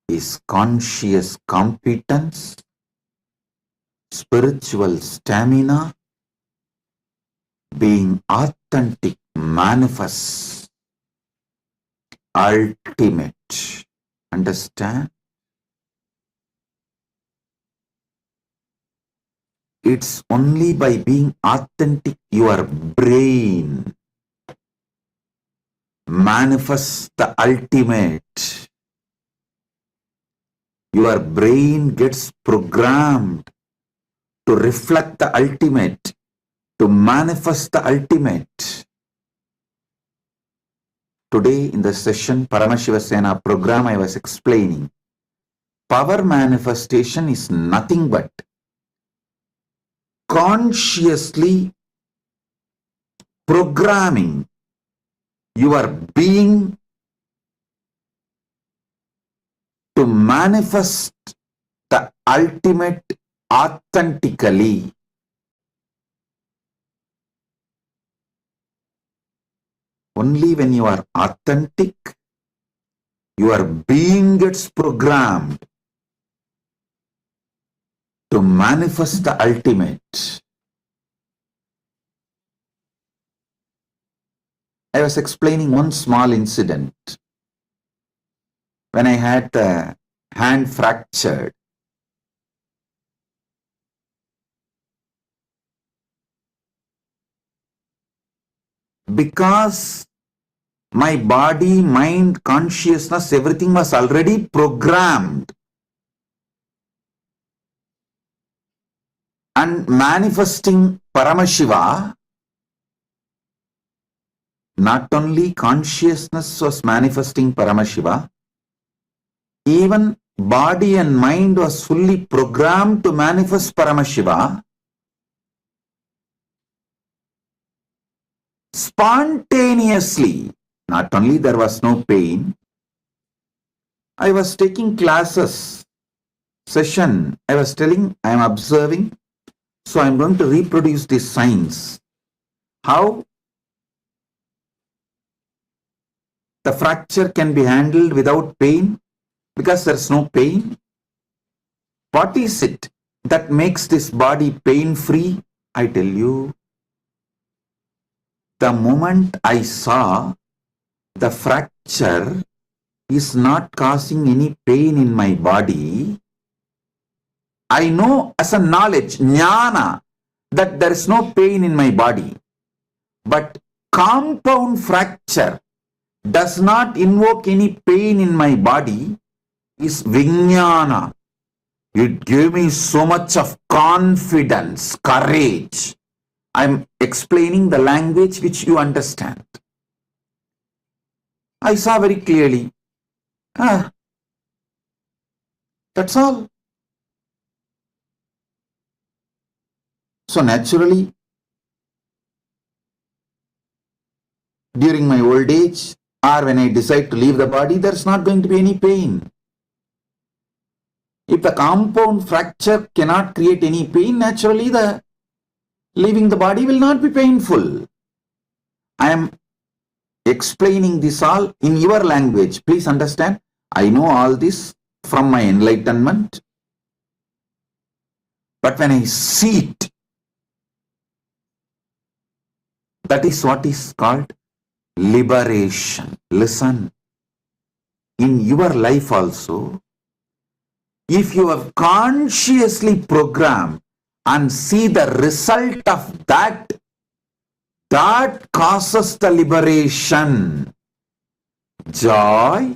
Speaker 4: is conscious competence, spiritual stamina. Being authentic manifests ultimate. Understand? It's only by being authentic your brain manifests the ultimate. Your brain gets programmed to reflect the ultimate, to manifest the ultimate. Today in the session Paramashiva Sena program I was explaining, power manifestation is nothing but consciously programming your being to manifest the ultimate authentically. Only when you are authentic, your being gets programmed to manifest the ultimate. I was explaining one small incident. When I had the hand fractured, because my body, mind, consciousness, everything was already programmed and manifesting Paramashiva. Not only consciousness was manifesting Paramashiva, even body and mind was fully programmed to manifest Paramashiva. Spontaneously, not only there was no pain, I was taking classes, session, I was telling, I am observing, so I am going to reproduce this science. How the fracture can be handled without pain, because there is no pain. What is it that makes this body pain-free? I tell you, the moment I saw the fracture is not causing any pain in my body, I know as a knowledge, Nyaya, that there is no pain in my body. But compound fracture does not invoke any pain in my body is Vijnana. It gave me so much of confidence, courage. I'm explaining the language which you understand. I saw very clearly. That's all. So naturally, during my old age, or when I decide to leave the body, there's not going to be any pain. If the compound fracture cannot create any pain, naturally the leaving the body will not be painful. I am explaining this all in your language. Please understand, I know all this from my enlightenment. But when I see it, that is what is called liberation. Listen, in your life also, if you have consciously programmed and see the result of that, that causes the liberation. Joy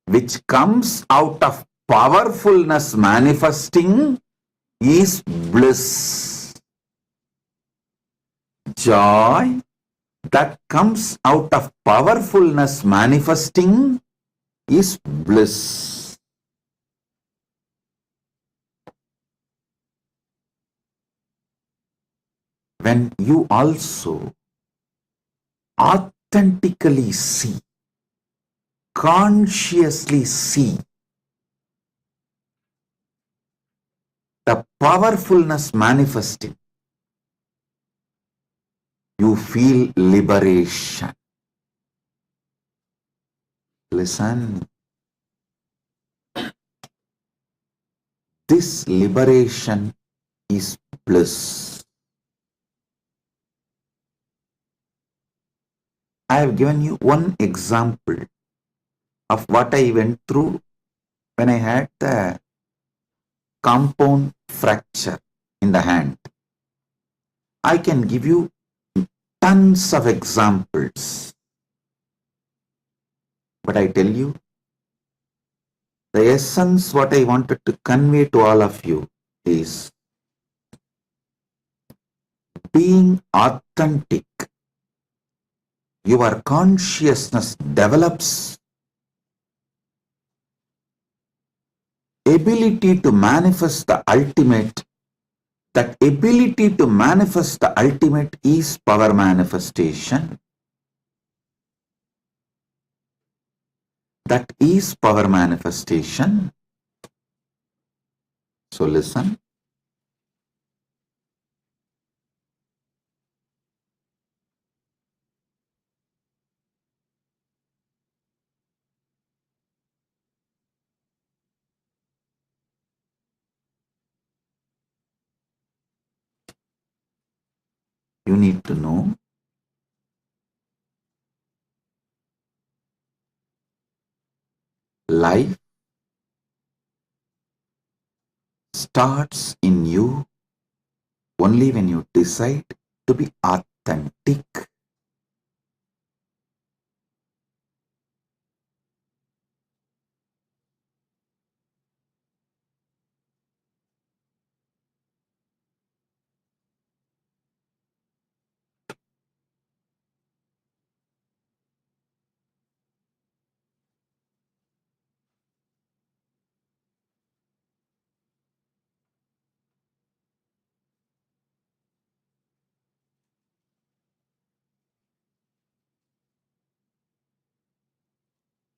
Speaker 4: which comes out of powerfulness manifesting is bliss. Joy that comes out of powerfulness manifesting is bliss. When you also authentically see, consciously see the powerfulness manifesting, you feel liberation. Listen. This liberation is bliss. I have given you one example of what I went through when I had the compound fracture in the hand. I can give you tons of examples. But I tell you, the essence what I wanted to convey to all of you is being authentic. Your consciousness develops ability to manifest the ultimate. That ability to manifest the ultimate is power manifestation. That is power manifestation. So listen. You need to know life starts in you only when you decide to be authentic.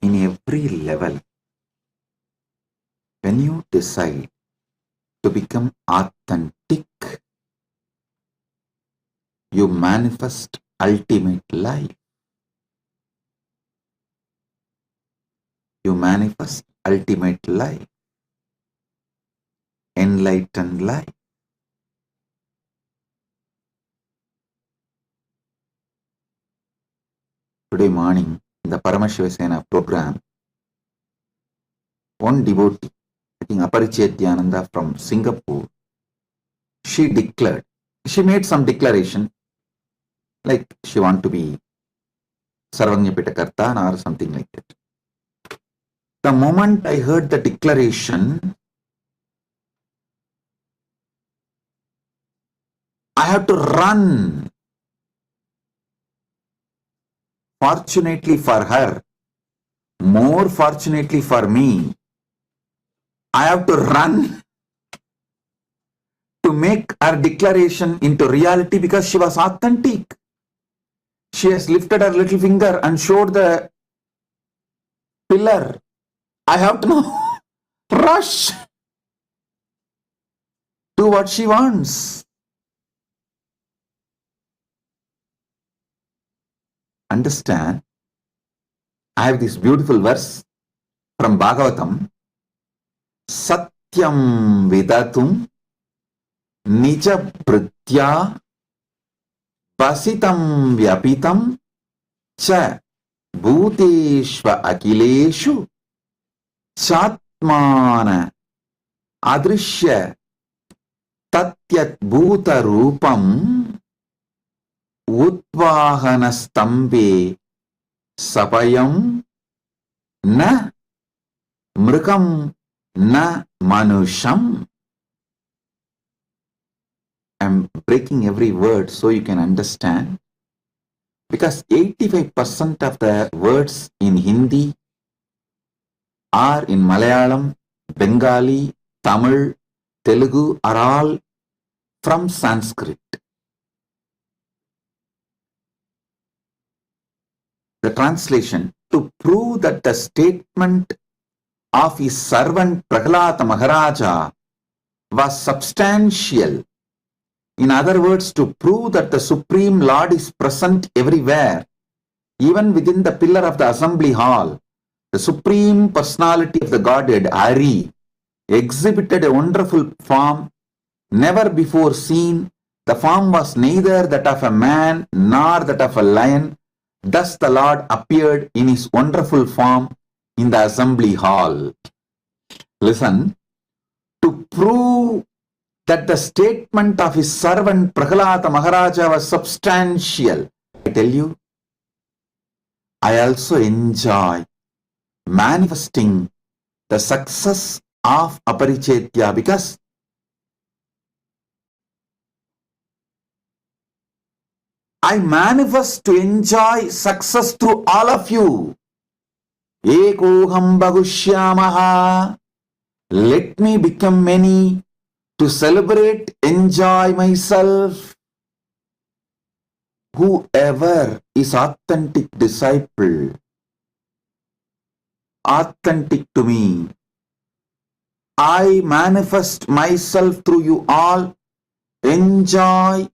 Speaker 4: In every level, when you decide to become authentic, you manifest ultimate life. You manifest ultimate life, enlightened life. Today morning, in the Paramashiva program, one devotee, I think Nithyananda from Singapore, she declared, she made some declaration like she want to be Sarvanyapita Kartana or something like that. The moment I heard the declaration, I have to run. Fortunately for her, more fortunately for me, I have to run to make her declaration into reality because she was authentic. She has lifted her little finger and showed the pillar. I have to now rush to what she wants. Understand? I have this beautiful verse from Bhagavatam. Satyam vidatum nija pritya pasitam vyapitam cha bhuteshva akileshu chatmana adrishya tatyat bhuta rupam utvahana stambe sapayam na mrikam na manusham. I'm breaking every word so you can understand, because 85% of the words in Hindi are in Malayalam, Bengali, Tamil, Telugu are all from Sanskrit. The translation: to prove that the statement of his servant Prahlada Maharaja was substantial. In other words, to prove that the Supreme Lord is present everywhere, even within the pillar of the assembly hall, the Supreme Personality of the Godhead, Hari, exhibited a wonderful form never before seen. The form was neither that of a man nor that of a lion. Thus the Lord appeared in his wonderful form in the assembly hall. Listen, to prove that the statement of his servant Prahlada Maharaja was substantial, I tell you, I also enjoy manifesting the success of Aparichetya, because I manifest to enjoy success through all of you. Ekoham Bhagushyamaha. Let me become many to celebrate, enjoy myself. Whoever is authentic disciple, authentic to me, I manifest myself through you all, enjoy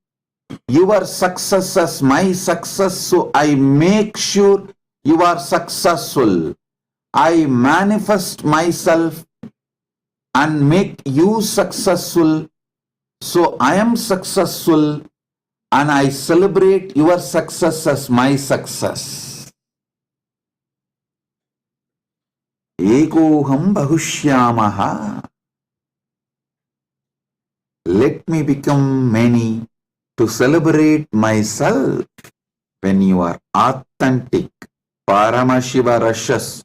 Speaker 4: your success as my success, so I make sure you are successful. I manifest myself and make you successful, so I am successful, and I celebrate your success as my success. Ekoham Bahushyamaha. Let me become many to celebrate myself. When you are authentic, Paramashiva rushes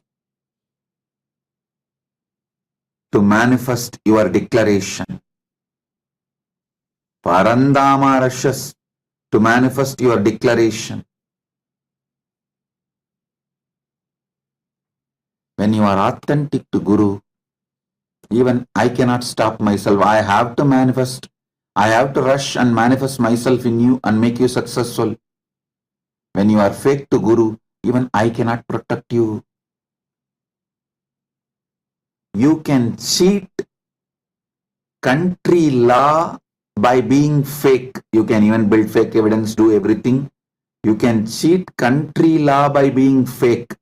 Speaker 4: to manifest your declaration. Parandama rushes to manifest your declaration. When you are authentic to Guru, even I cannot stop myself. I have to manifest. I have to rush and manifest myself in you and make you successful. When you are fake to Guru, even I cannot protect you. You can cheat country law by being fake. You can even build fake evidence, do everything. You can cheat country law by being fake.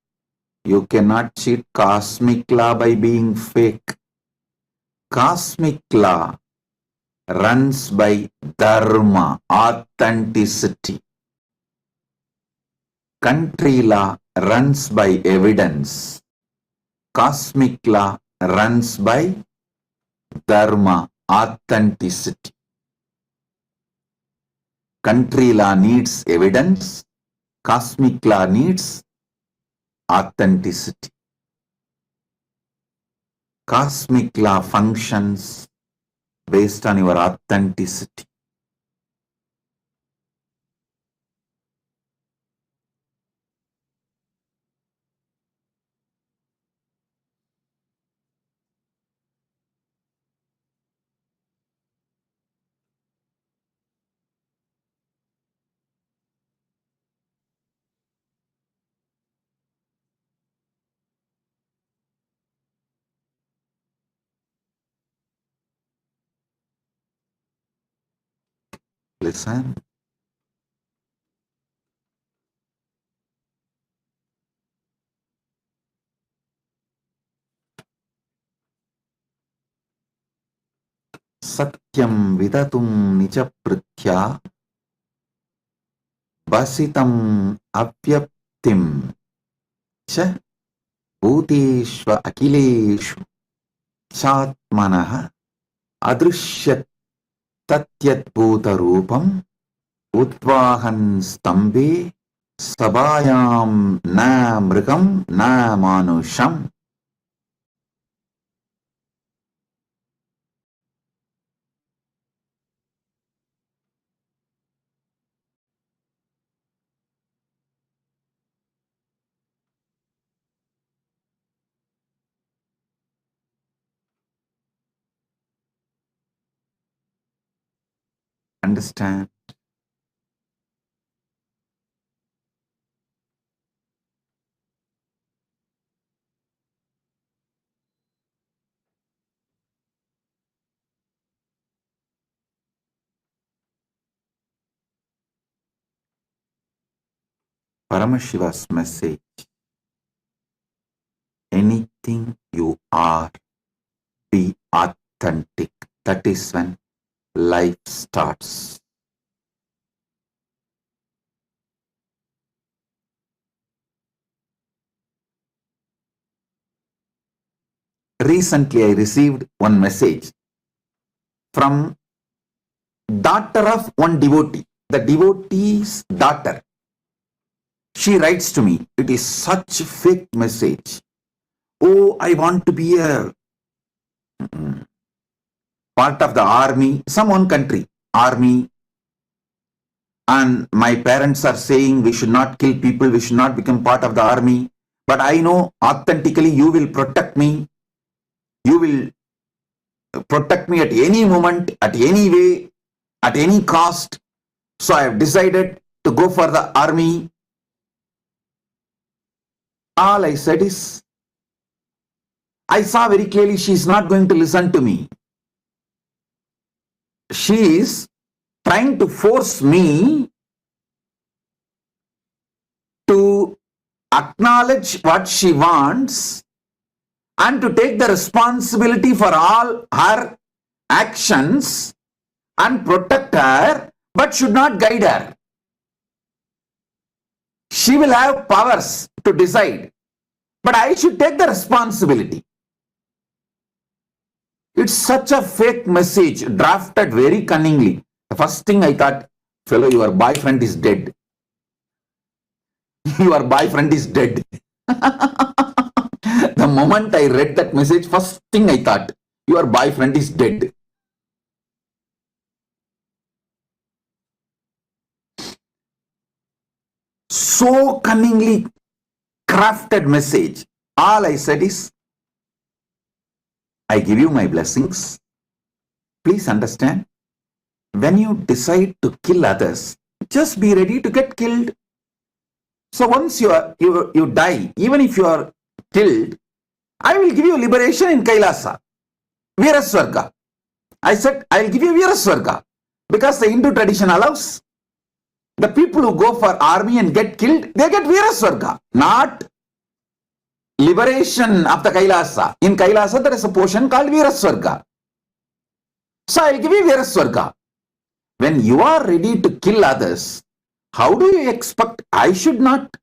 Speaker 4: You cannot cheat cosmic law by being fake. Cosmic law runs by dharma, authenticity. Country law runs by evidence. Cosmic law runs by dharma, authenticity. Country law needs evidence. Cosmic law needs authenticity. Cosmic law functions based on your authenticity. Listen. Satyam vidatum nijapritya basitam avyaptim cha bhuteshva akileshu chatmanaha adrishyat tatyat bhuta rupam udvahan stambe sabhayam na mrigam na manusham. Understand? Paramashiva's message: anything you are, be authentic. That is when life starts. Recently, I received one message from daughter of one devotee. The devotee's daughter. She writes to me, it is such a fake message. Oh, I want to be a part of the army, some one country, army, and my parents are saying we should not kill people, we should not become part of the army. But I know authentically you will protect me. You will protect me at any moment, at any way, at any cost. So I have decided to go for the army. All I said is, I saw very clearly she is not going to listen to me. She is trying to force me to acknowledge what she wants and to take the responsibility for all her actions and protect her, but should not guide her. She will have powers to decide, but I should take the responsibility. It's such a fake message, drafted very cunningly. The first thing I thought, fellow, your boyfriend is dead. Your boyfriend is dead. The moment I read that message, first thing I thought, your boyfriend is dead. So cunningly crafted message. All I said is, I give you my blessings. Please understand, when you decide to kill others, just be ready to get killed. So once you die, even if you are killed, I will give you liberation in KAILASA, Viraswarga. I said, I will give you Viraswarga because the Hindu tradition allows. The people who go for army and get killed, they get Viraswarga, not liberation of the KAILASA. In KAILASA, there is a portion called Viraswarga. So I will give you Viraswarga. When you are ready to kill others, how do you expect I should not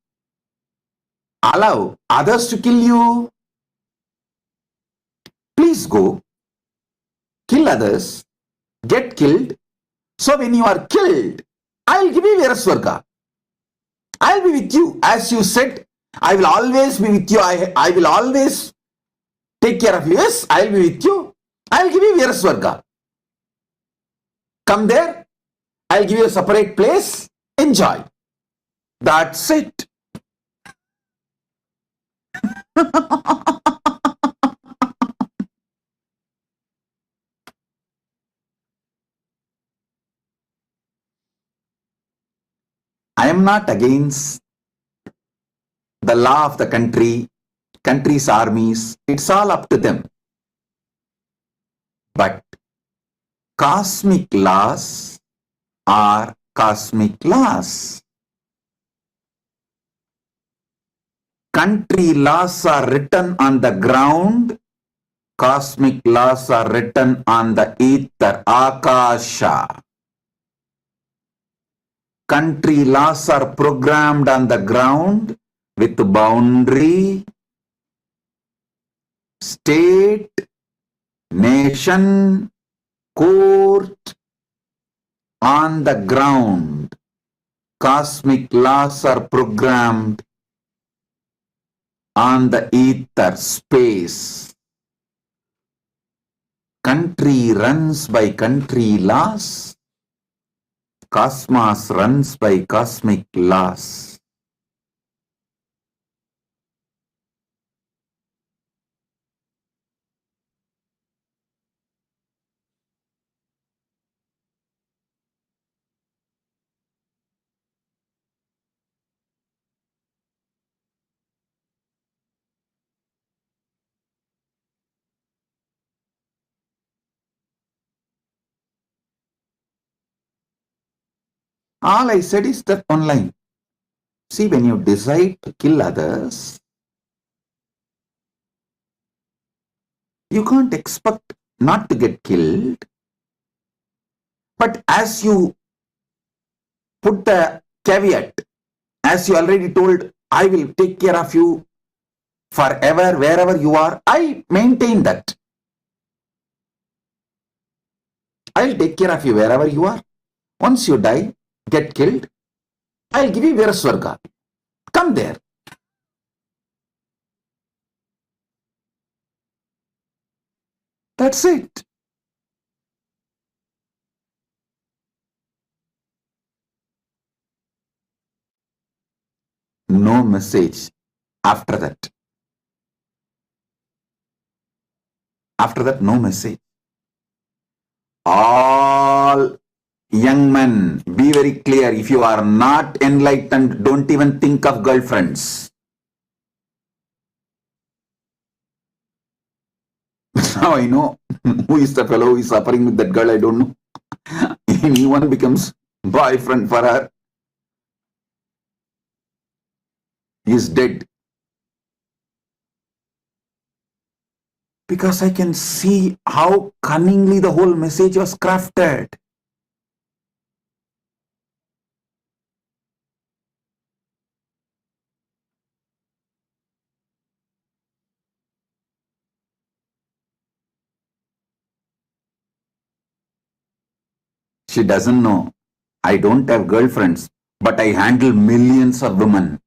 Speaker 4: allow others to kill you? Please go, kill others, get killed. So when you are killed, I will give you Viraswarga. I will be with you. As you said, I will always be with you. I will always take care of you. Yes, I will be with you. I will give you Viraswarga. Come there. I will give you a separate place. Enjoy. That's it. I am not against the law of the country's armies. It's all up to them. But cosmic laws are cosmic laws. Country laws are written on the ground. Cosmic laws are written on the ether, Akasha. Country laws are programmed on the ground with boundary, state, nation, court. On the ground, cosmic laws are programmed on the ether, space. Country runs by country laws. Cosmos runs by cosmic laws. All I said is that one line. See, when you decide to kill others, you can't expect not to get killed. But as you put the caveat, as you already told, I will take care of you forever, wherever you are, I maintain that. I'll take care of you wherever you are. Once you die, get killed, I'll give you Viraswarga. Come there. That's it. No message after that. After that, no message. All young men, be very clear. If you are not enlightened, don't even think of girlfriends. Now I know who is the fellow who is suffering with that girl, I don't know. Anyone becomes boyfriend for her, he is dead. Because I can see how cunningly the whole message was crafted. She doesn't know. I don't have girlfriends, but I handle millions of women.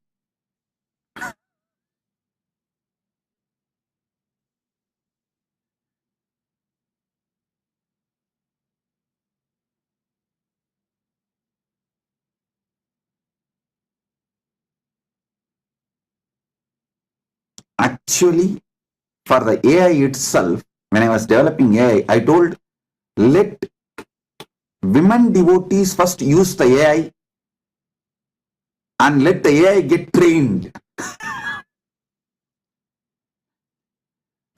Speaker 4: Actually, for the AI itself, when I was developing AI, I told, let women devotees first use the AI and let the AI get trained.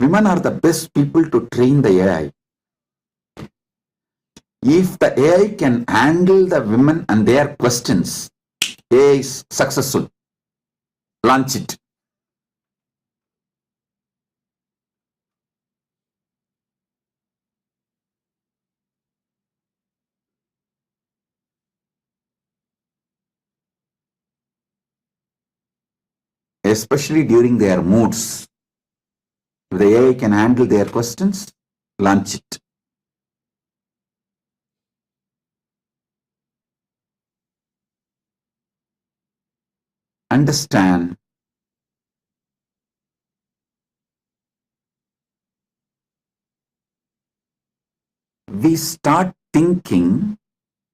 Speaker 4: Women are the best people to train the AI. If the AI can handle the women and their questions, AI is successful. Launch it. Especially during their moods. If the AI can handle their questions, launch it. Understand, we start thinking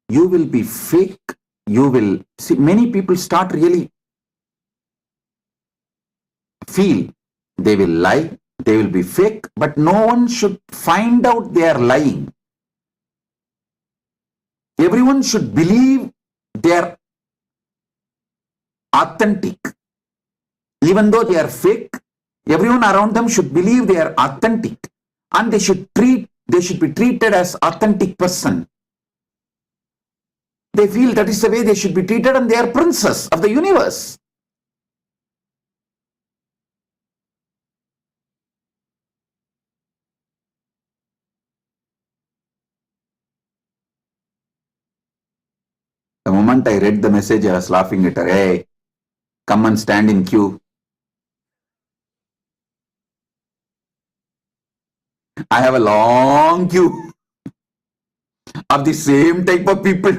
Speaker 4: you will be fake, you will see, many people start really feel they will lie, they will be fake, but no one should find out they are lying. Everyone should believe they are authentic. Even though they are fake, everyone around them should believe they are authentic, and they should be treated as authentic person. They feel that is the way they should be treated, and they are princess of the universe. The moment I read the message, I was laughing at her. Hey, come and stand in queue. I have a long queue of the same type of people.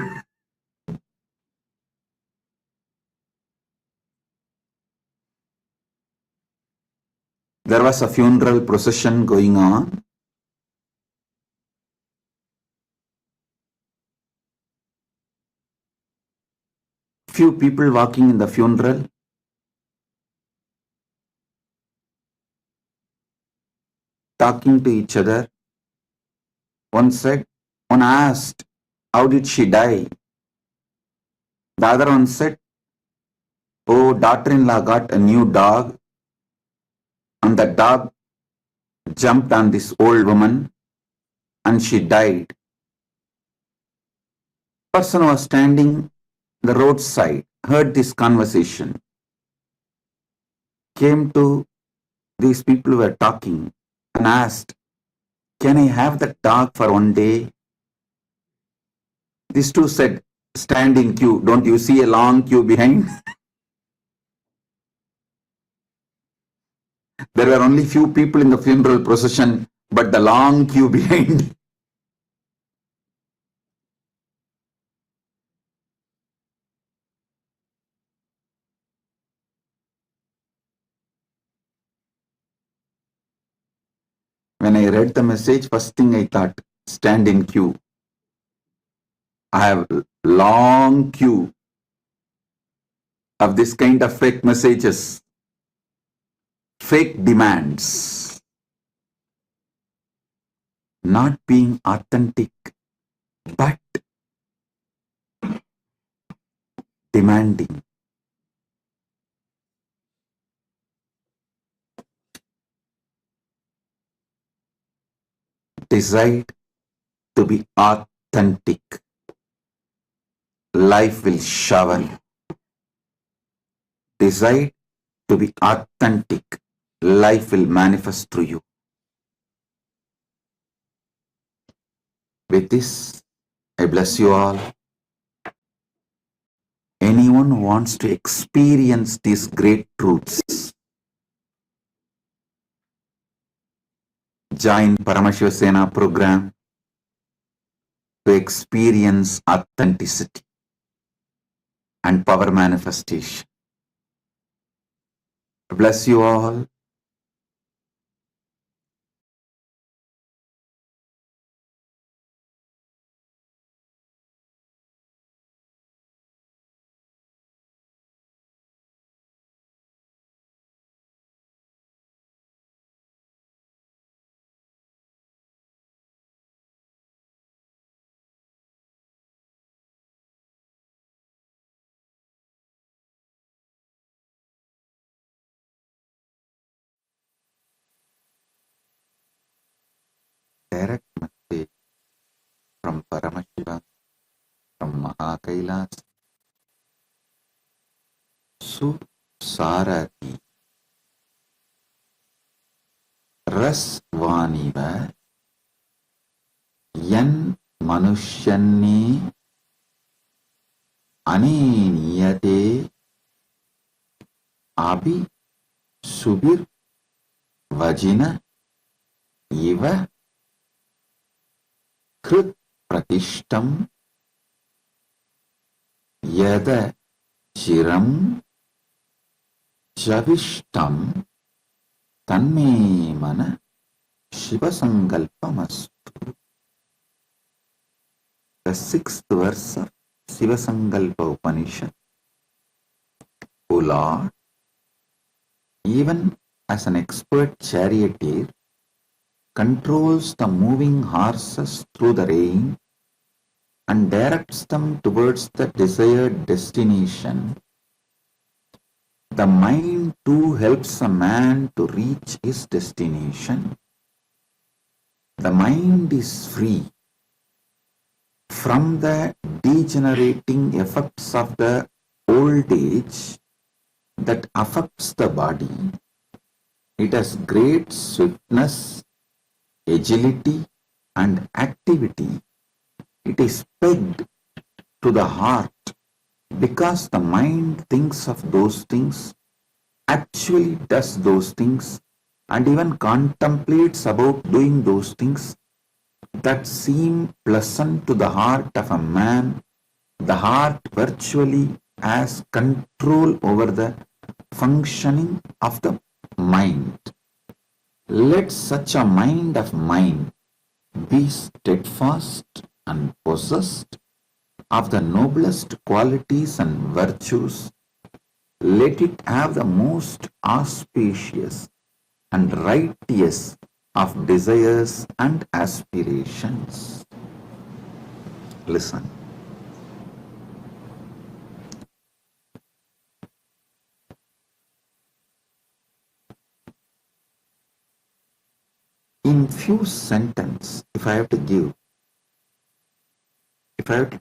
Speaker 4: There was a funeral procession going on. Few people walking in the funeral. Talking to each other. One asked, how did she die? The other one said, oh, daughter-in-law got a new dog, and the dog jumped on this old woman and she died. Person was standing the roadside, heard this conversation, came to these people who were talking and asked, "Can I have that dog for one day?" These two said, "Stand in queue. Don't you see a long queue behind?" There were only few people in the funeral procession, but the long queue behind. When I read the message, first thing I thought, stand in queue. I have long queue of this kind of fake messages, fake demands, not being authentic, but demanding. Decide to be authentic. Life will shower you. Decide to be authentic. Life will manifest through you. With this, I bless you all. Anyone who wants to experience these great truths, join Paramashivasena program to experience authenticity and power manifestation. Bless you all. Direct message from Paramashiva, from KAILASA. Sarati Rasvaniva Yan Manushyanni Aneniyate Abhi Subir Vajina Iva Krit Pratishtam Yada Chiram Javishtam Tanme Mana Shivasankalpamastu. The sixth verse of Shivasankalpa Upanishad. O Lord, even as an expert charioteer controls the moving horses through the rain and directs them towards the desired destination, the mind too helps a man to reach his destination. The mind is free from the degenerating effects of the old age that affects the body. It has great swiftness, agility, and activity. It is pegged to the heart because the mind thinks of those things, actually does those things, and even contemplates about doing those things that seem pleasant to the heart of a man. The heart virtually has control over the functioning of the mind. Let such a mind of mine be steadfast and possessed of the noblest qualities and virtues. Let it have the most auspicious and righteous of desires and aspirations. Listen. In few sentences, if I have to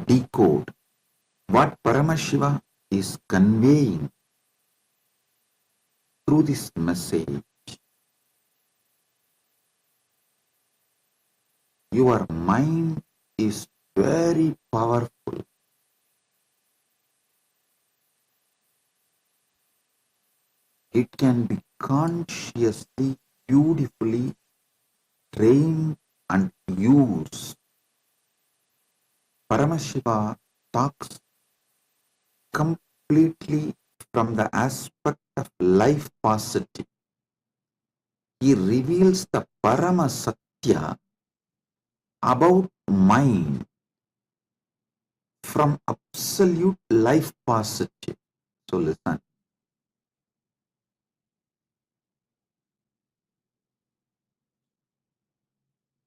Speaker 4: decode what Paramashiva is conveying through this message. Your mind is very powerful. It can be consciously, beautifully trained and used. Paramashiva talks completely from the aspect of life paucity. He reveals the Parama Satya about mind from absolute life paucity. So listen.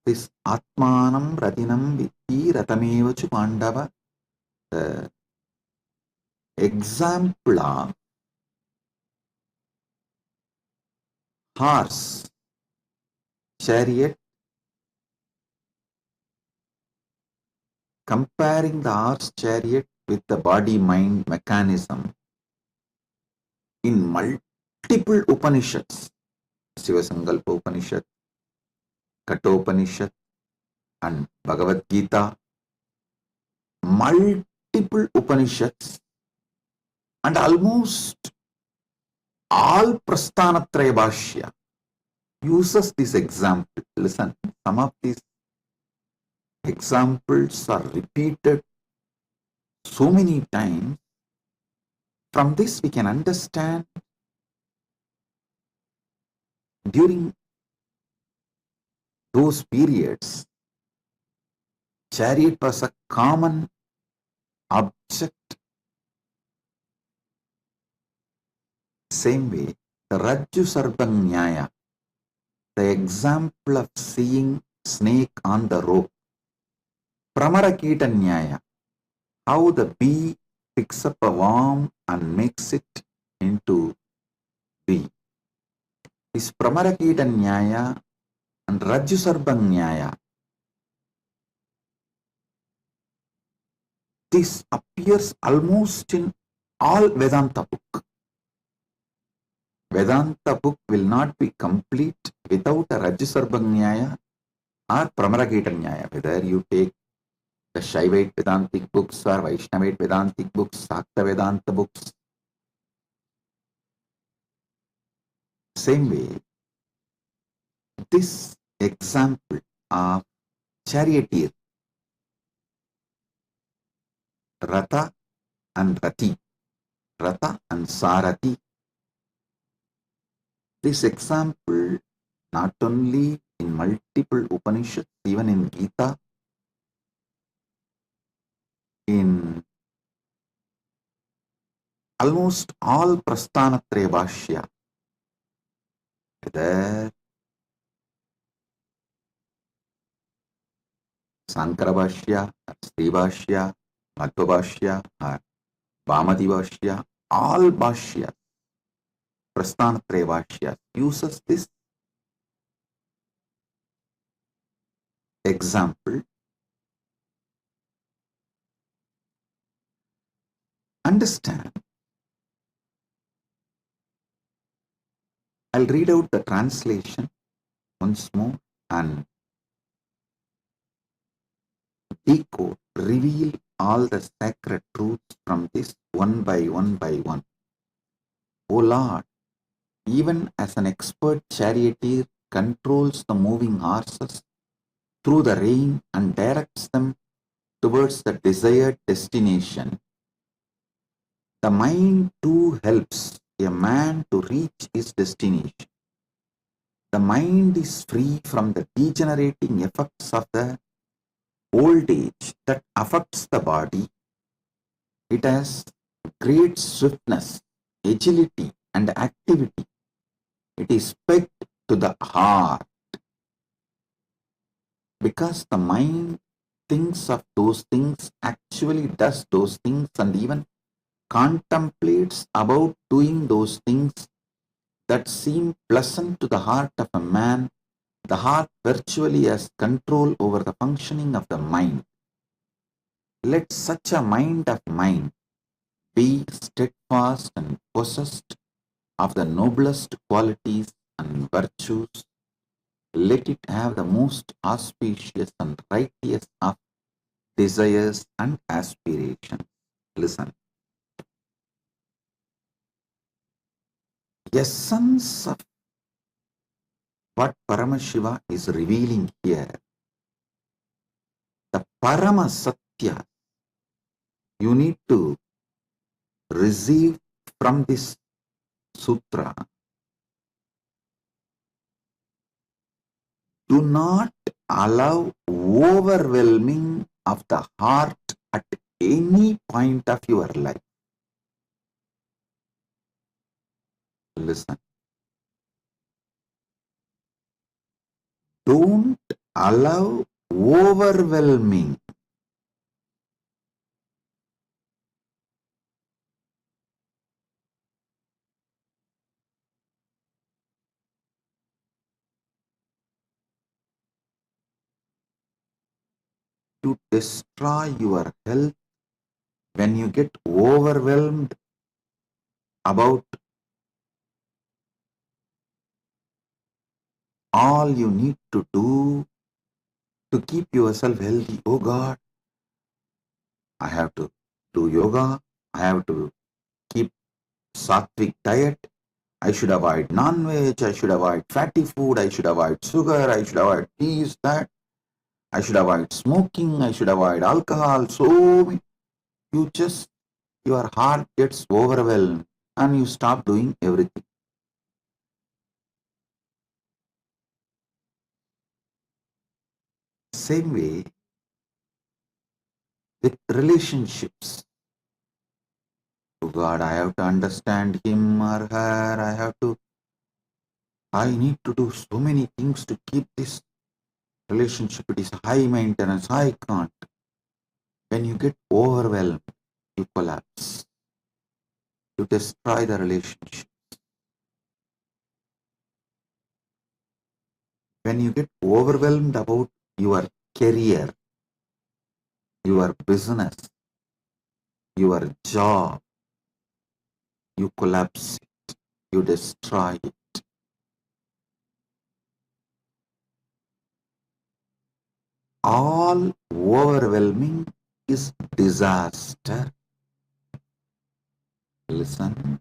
Speaker 4: This Atmanam Ratinam Vitti Ratamevachu Pandava, the example of horse, chariot, comparing the horse chariot with the body-mind mechanism in multiple Upanishads, Sivasankalpa Upanishad, Kathopanishad, and Bhagavad Gita, multiple Upanishads, and almost all Prasthanatraya Bhashya uses this example. Listen, some of these examples are repeated so many times. From this we can understand during those periods, chariot was a common object. Same way, the Rajju Sarpang Nyaya, the example of seeing snake on the rope. Pramarakita Nyaya, how the bee picks up a worm and makes it into bee. This Pramarakita Nyaya and Rajju Sarpang Nyaya, this appears almost in all Vedanta book. Vedanta book will not be complete without a Rajju Sarpang Nyaya or Pramarakita Nyaya. Whether you take the Shaivite Vedantic books or Vaishnavite Vedantic books, Sakta Vedanta books. Same way, this example of charioteer, Ratha and Rati, Ratha and Sarati. This example not only in multiple Upanishads, even in Gita, in almost all Prasthanatraya Bhashya, whether Sankara Bhashya, Sri Bhashya, Madhva Bhashya, or Vamadi Bhashya, all Bhashya, Prasthanatraya Bhashya uses this example. Understand. I'll read out the translation once more and decode, reveal all the sacred truths from this one by one by one. O Lord, even as an expert charioteer controls the moving horses through the rain and directs them towards the desired destination, the mind too helps a man to reach his destination. The mind is free from the degenerating effects of the old age that affects the body. It has great swiftness, agility, and activity. It is pegged to the heart. Because the mind thinks of those things, actually does those things, and even contemplates about doing those things that seem pleasant to the heart of a man, the heart virtually has control over the functioning of the mind. Let such a mind of mine be steadfast and possessed of the noblest qualities and virtues. Let it have the most auspicious and righteous of desires and aspirations. Listen. Essence of what Paramashiva is revealing here, the Parama Satya, you need to receive from this sutra. Do not allow overwhelming of the heart at any point of your life. Listen. Don't allow overwhelming. To destroy your health when you get overwhelmed about all you need to do to keep yourself healthy. Oh God, I have to do yoga. I have to keep sattvic diet. I should avoid non-veg. I should avoid fatty food. I should avoid sugar. I should avoid this, that. I should avoid smoking. I should avoid alcohol. So your heart gets overwhelmed and you stop doing everything. Same way with relationships. Oh God, I have to understand him or her. I need to do so many things to keep this relationship. It is high maintenance. I can't. When you get overwhelmed, you collapse. You destroy the relationship. When you get overwhelmed about your career, your business, your job, you collapse it. You destroy it. All overwhelming is disaster. Listen.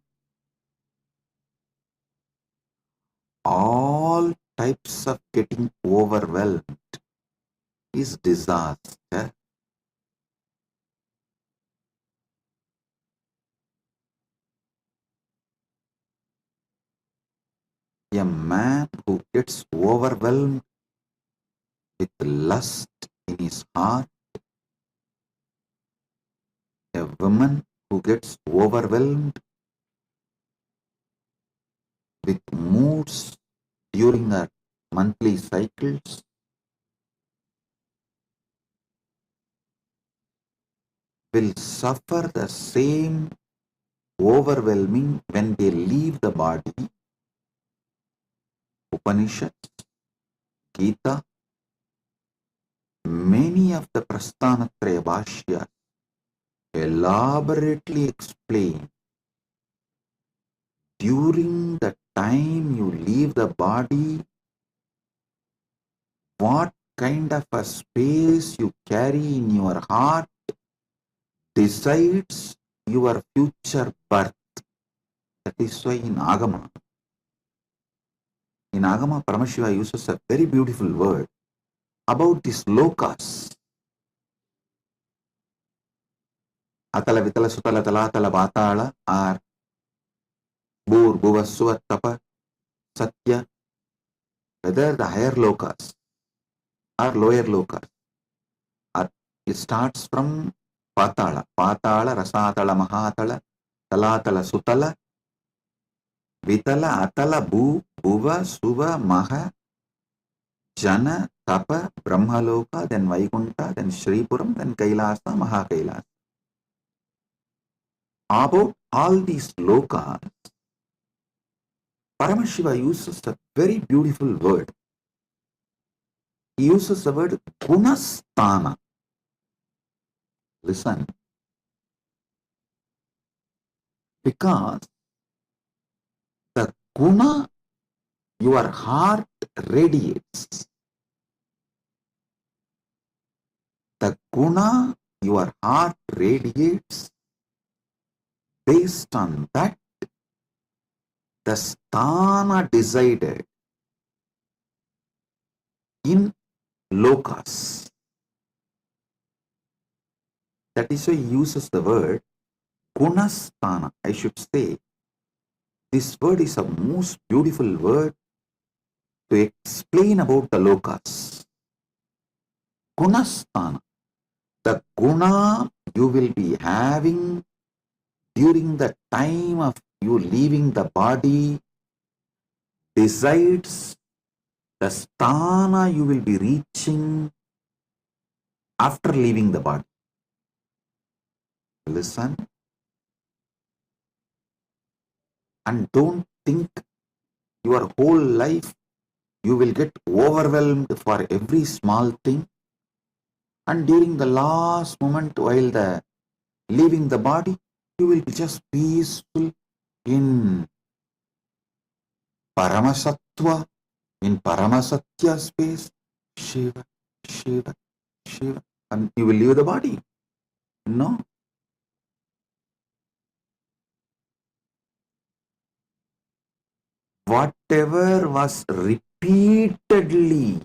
Speaker 4: All types of getting overwhelmed is disaster. A man who gets overwhelmed with lust in his heart, a woman who gets overwhelmed with moods during her monthly cycles, will suffer the same overwhelming when they leave the body. Upanishads, Gita, many of the Prasthanatraya Bhashyas elaborately explain during the time you leave the body what kind of a space you carry in your heart decides your future birth. That is why in Agama, Paramashiva uses a very beautiful word about these lokas. Atala, Vitala, Sutala, Talatala, Vatala are Bur, Bhuva, Suva, Tapa, Satya, whether the higher lokas or lower lokas. It starts from Patala, Rasatala, Mahatala, Talatala, Sutala, Vitala, Atala, Bhuva, Suva, Maha, Jana, Tapa, Brahmaloka, then Vaikunta, then Shripuram, then Kailasa, Mahakailasa. About all these lokas, Paramashiva uses a very beautiful word. He uses the word Gunasthana. Listen. Because the guna your heart radiates. The guna your heart radiates, based on that, the sthana decided in lokas. That is why he uses the word gunasthana. I should say, this word is a most beautiful word to explain about the lokas. Gunasthana. The guna you will be having during the time of you leaving the body decides the sthana you will be reaching after leaving the body. Listen and don't think your whole life you will get overwhelmed for every small thing, and during the last moment while the leaving the body you will be just peaceful in Paramasattva, in Paramasatya space, Shiva, Shiva, Shiva, and you will leave the body. No. Whatever was repeatedly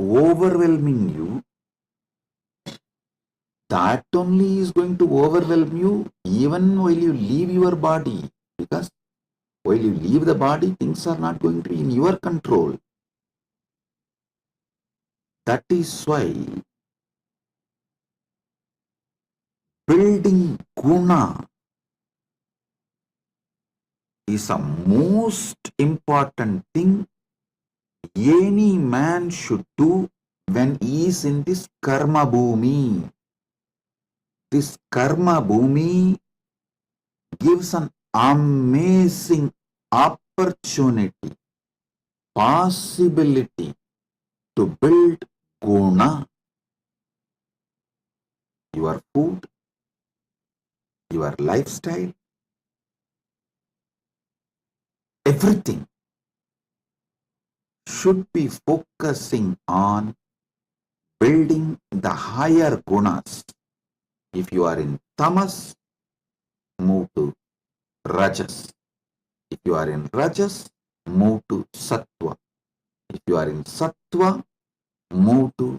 Speaker 4: overwhelming you, that only is going to overwhelm you even while you leave your body. Because while you leave the body, things are not going to be in your control. That is why building guna is a most important thing any man should do when he is in this karma bhumi. This karma bhumi gives an amazing opportunity, possibility to build guna. Your food, your lifestyle, everything should be focusing on building the higher gunas. If you are in tamas, move to rajas. If you are in rajas, move to sattva. If you are in sattva, move to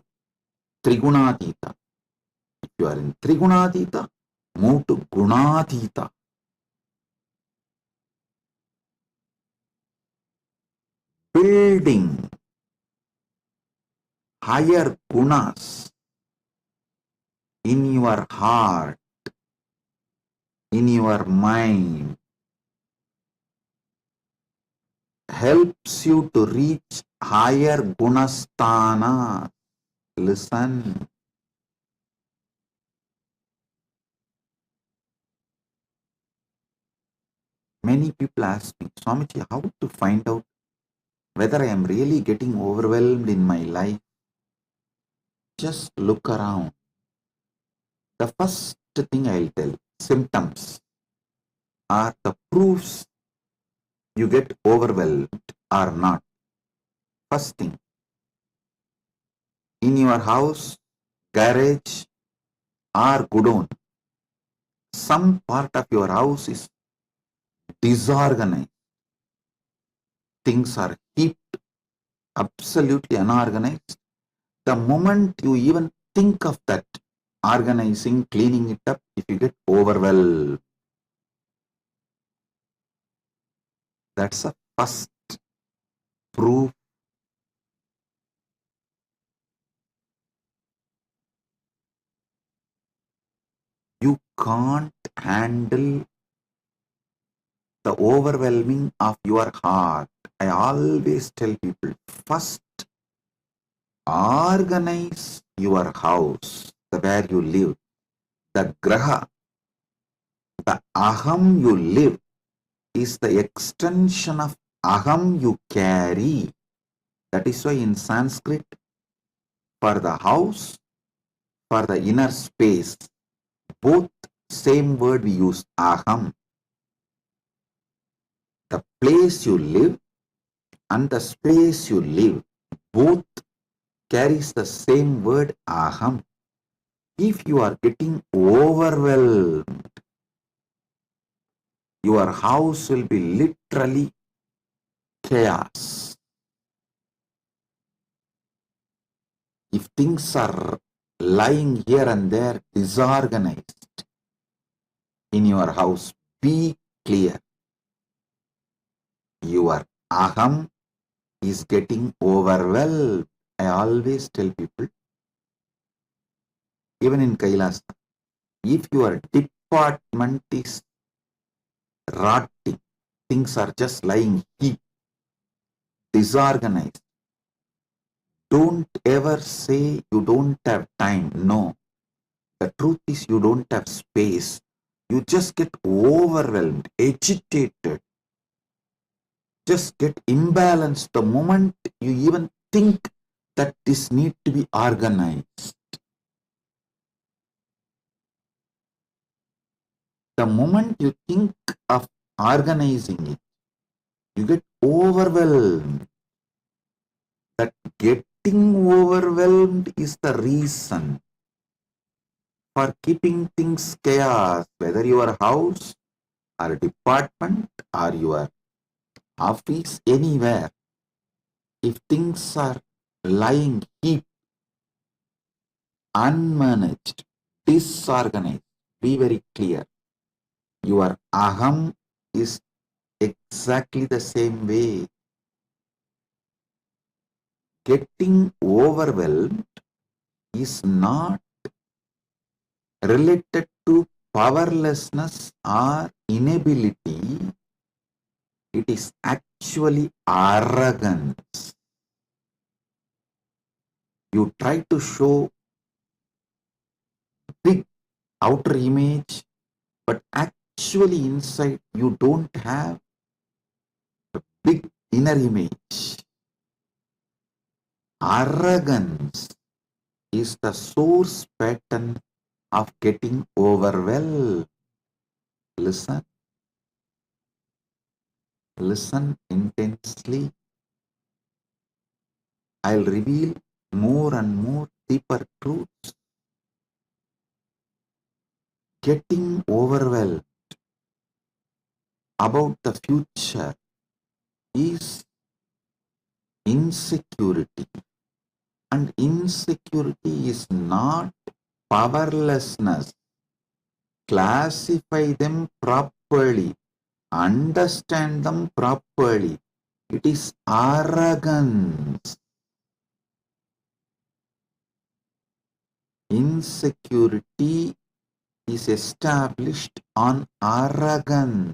Speaker 4: trigunadita. If you are in trigunadita, move to gunadita. Building higher gunas in your heart, in your mind, helps you to reach higher gunasthana. Listen. Many people ask me, Swamiji, how to find out whether I am really getting overwhelmed in my life? Just look around. The first thing I'll tell, symptoms are the proofs you get overwhelmed or not. First thing, in your house, garage or godown, some part of your house is disorganized. Things are heaped, absolutely unorganized. The moment you even think of that, organizing, cleaning it up, if you get overwhelmed, that's a first proof. You can't handle the overwhelming of your heart. I always tell people, first organize your house, where you live, the graha, the aham you live is the extension of aham you carry. That is why in Sanskrit, for the house, for the inner space, both same word we use, aham. The place you live and the space you live, both carries the same word, aham. If you are getting overwhelmed, your house will be literally chaos. If things are lying here and there disorganized in your house, be clear. Your aham is getting overwhelmed. I always tell people, even in Kailasa, if your department is rotting, things are just lying heap, disorganized, don't ever say you don't have time. No. The truth is you don't have space. You just get overwhelmed, agitated, just get imbalanced the moment you even think that this need to be organized. The moment you think of organizing it, you get overwhelmed. That getting overwhelmed is the reason for keeping things chaos, whether your house or department or your office, anywhere. If things are lying heap, unmanaged, disorganized, be very clear. Your aham is exactly the same way. Getting overwhelmed is not related to powerlessness or inability. It is actually arrogance. You try to show big outer image, but actually inside you don't have a big inner image. Arrogance is the source pattern of getting overwhelmed. Listen. Listen intensely. I'll reveal more and more deeper truths. Getting overwhelmed about the future is insecurity. And insecurity is not powerlessness. Classify them properly. Understand them properly. It is arrogance. Insecurity is established on arrogance.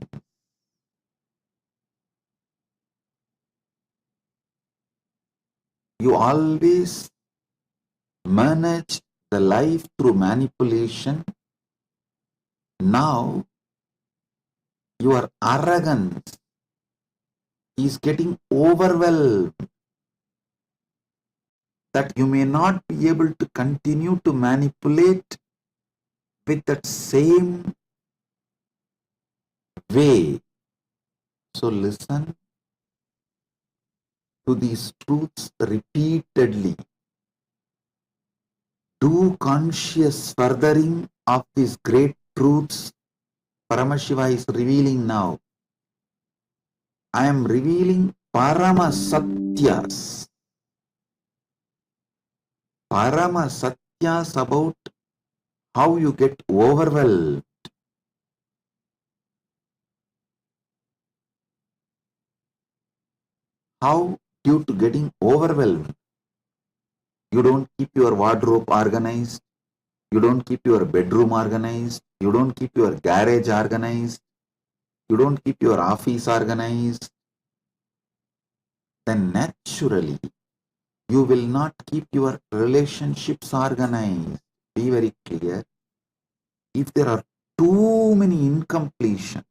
Speaker 4: You always manage the life through manipulation. Now, your arrogance is getting overwhelmed, that you may not be able to continue to manipulate with that same way. So listen to these truths repeatedly. Do conscious furthering of these great truths Paramashiva is revealing now. I am revealing Parama Satyas. Parama Satyas about how you get overwhelmed. How, due to getting overwhelmed, you don't keep your wardrobe organized, you don't keep your bedroom organized, you don't keep your garage organized, you don't keep your office organized, then naturally you will not keep your relationships organized. Be very clear. If there are too many incompletions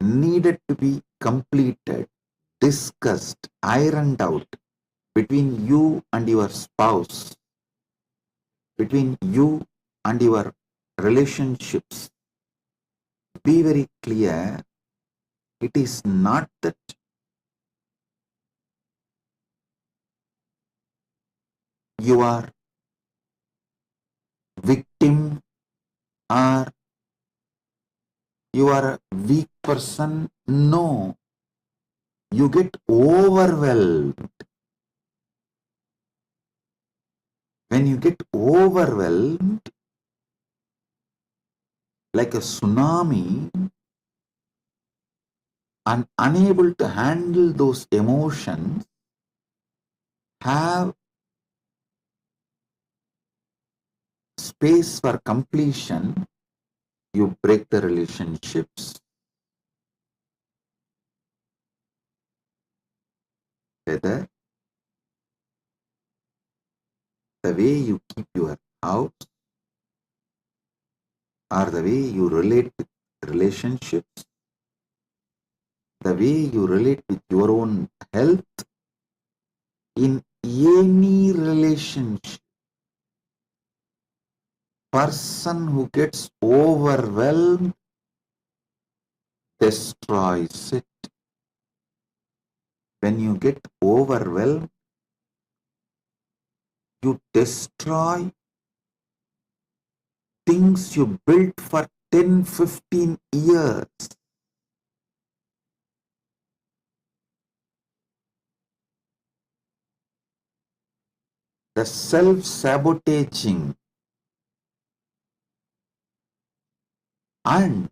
Speaker 4: needed to be completed, discussed, ironed out between you and your spouse, between you and your relationships, be very clear. It is not that you are victim or you are a weak person. No, you get overwhelmed. When you get overwhelmed, like a tsunami, and unable to handle those emotions, have space for completion, you break the relationships. Whether the way you keep your house or the way you relate with relationships, the way you relate with your own health, in any relationship, person who gets overwhelmed destroys it. When you get overwhelmed, you destroy things you built for 10, 15 years. The self-sabotaging, and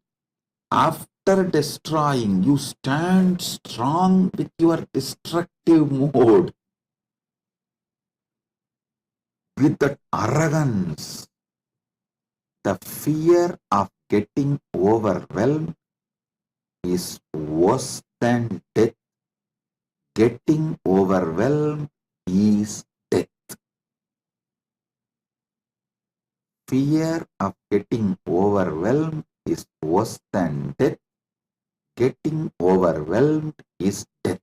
Speaker 4: after destroying, you stand strong with your destructive mode, with that arrogance. The fear of getting overwhelmed is worse than death. Getting overwhelmed is death. Fear of getting overwhelmed is worse than death. Getting overwhelmed is death.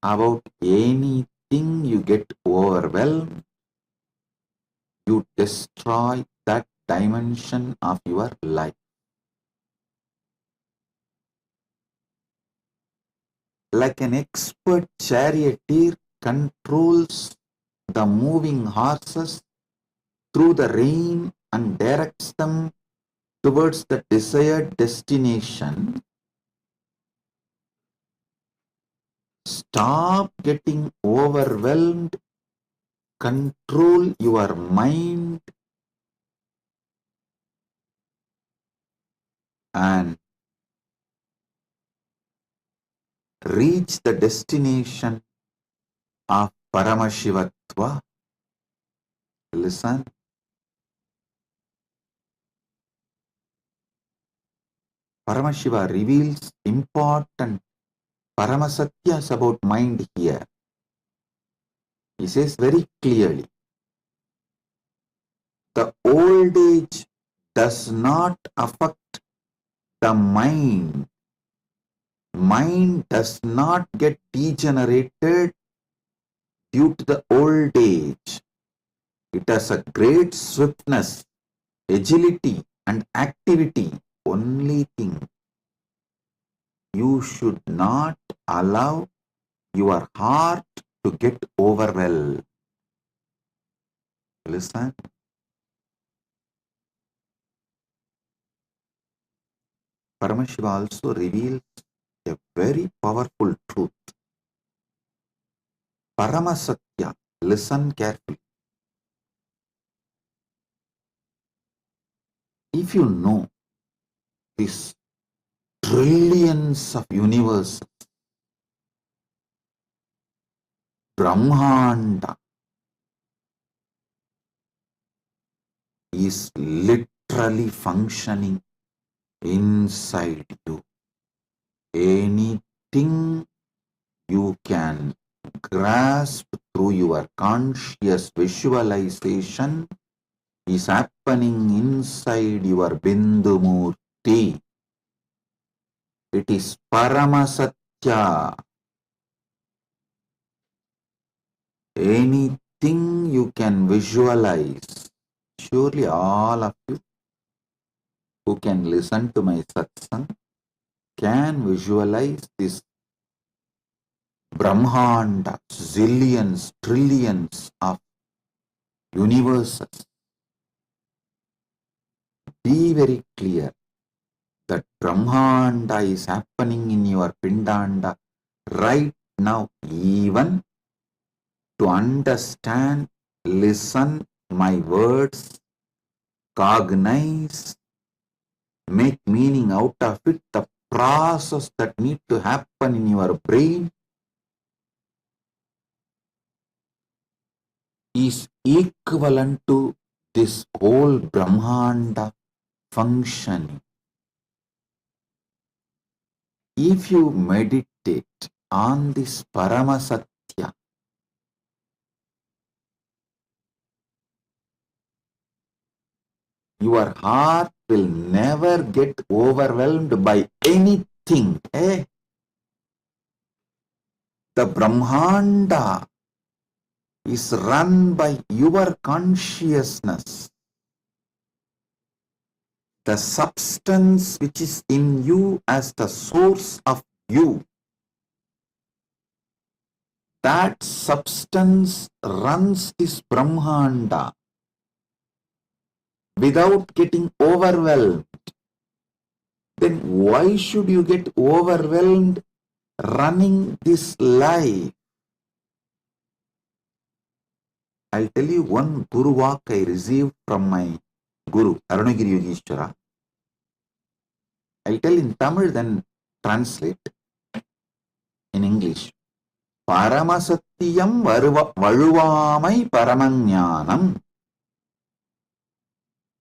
Speaker 4: About anything you get overwhelmed, you destroy that dimension of your life. Like an expert charioteer controls the moving horses through the rain and directs them towards the desired destination, stop getting overwhelmed, control your mind, and reach the destination of Paramashivatva. Listen. Paramashiva reveals important Paramasatyas about mind here. He says very clearly, the old age does not affect the mind. Mind does not get degenerated due to the old age. It has a great swiftness, agility, and activity. Only thing, you should not allow your heart to get overwhelmed. Listen. Paramashiva also reveals a very powerful truth. Paramasatya, listen carefully. If you know these trillions of universes, Brahmanda is literally functioning inside you. Anything you can grasp through your conscious visualization is happening inside your Bindu Murti. It is Paramasatya. Anything thing you can visualize. Surely all of you who can listen to my satsang can visualize this Brahmanda, zillions, trillions of universes. Be very clear that Brahmanda is happening in your Pindanda right now. Even to understand, listen my words, cognize, make meaning out of it, the process that need to happen in your brain is equivalent to this whole Brahmanda functioning. If you meditate on this Paramasatya, your heart will never get overwhelmed by anything. The Brahmanda is run by your consciousness. The substance which is in you as the source of you, that substance runs this Brahmanda without getting overwhelmed. Then why should you get overwhelmed running this life? I'll tell you one Guru walk I received from my Guru, Arunagiri Yogeshwara. I'll tell in Tamil, then translate in English. Paramasatyam valuvamai paramajnanam.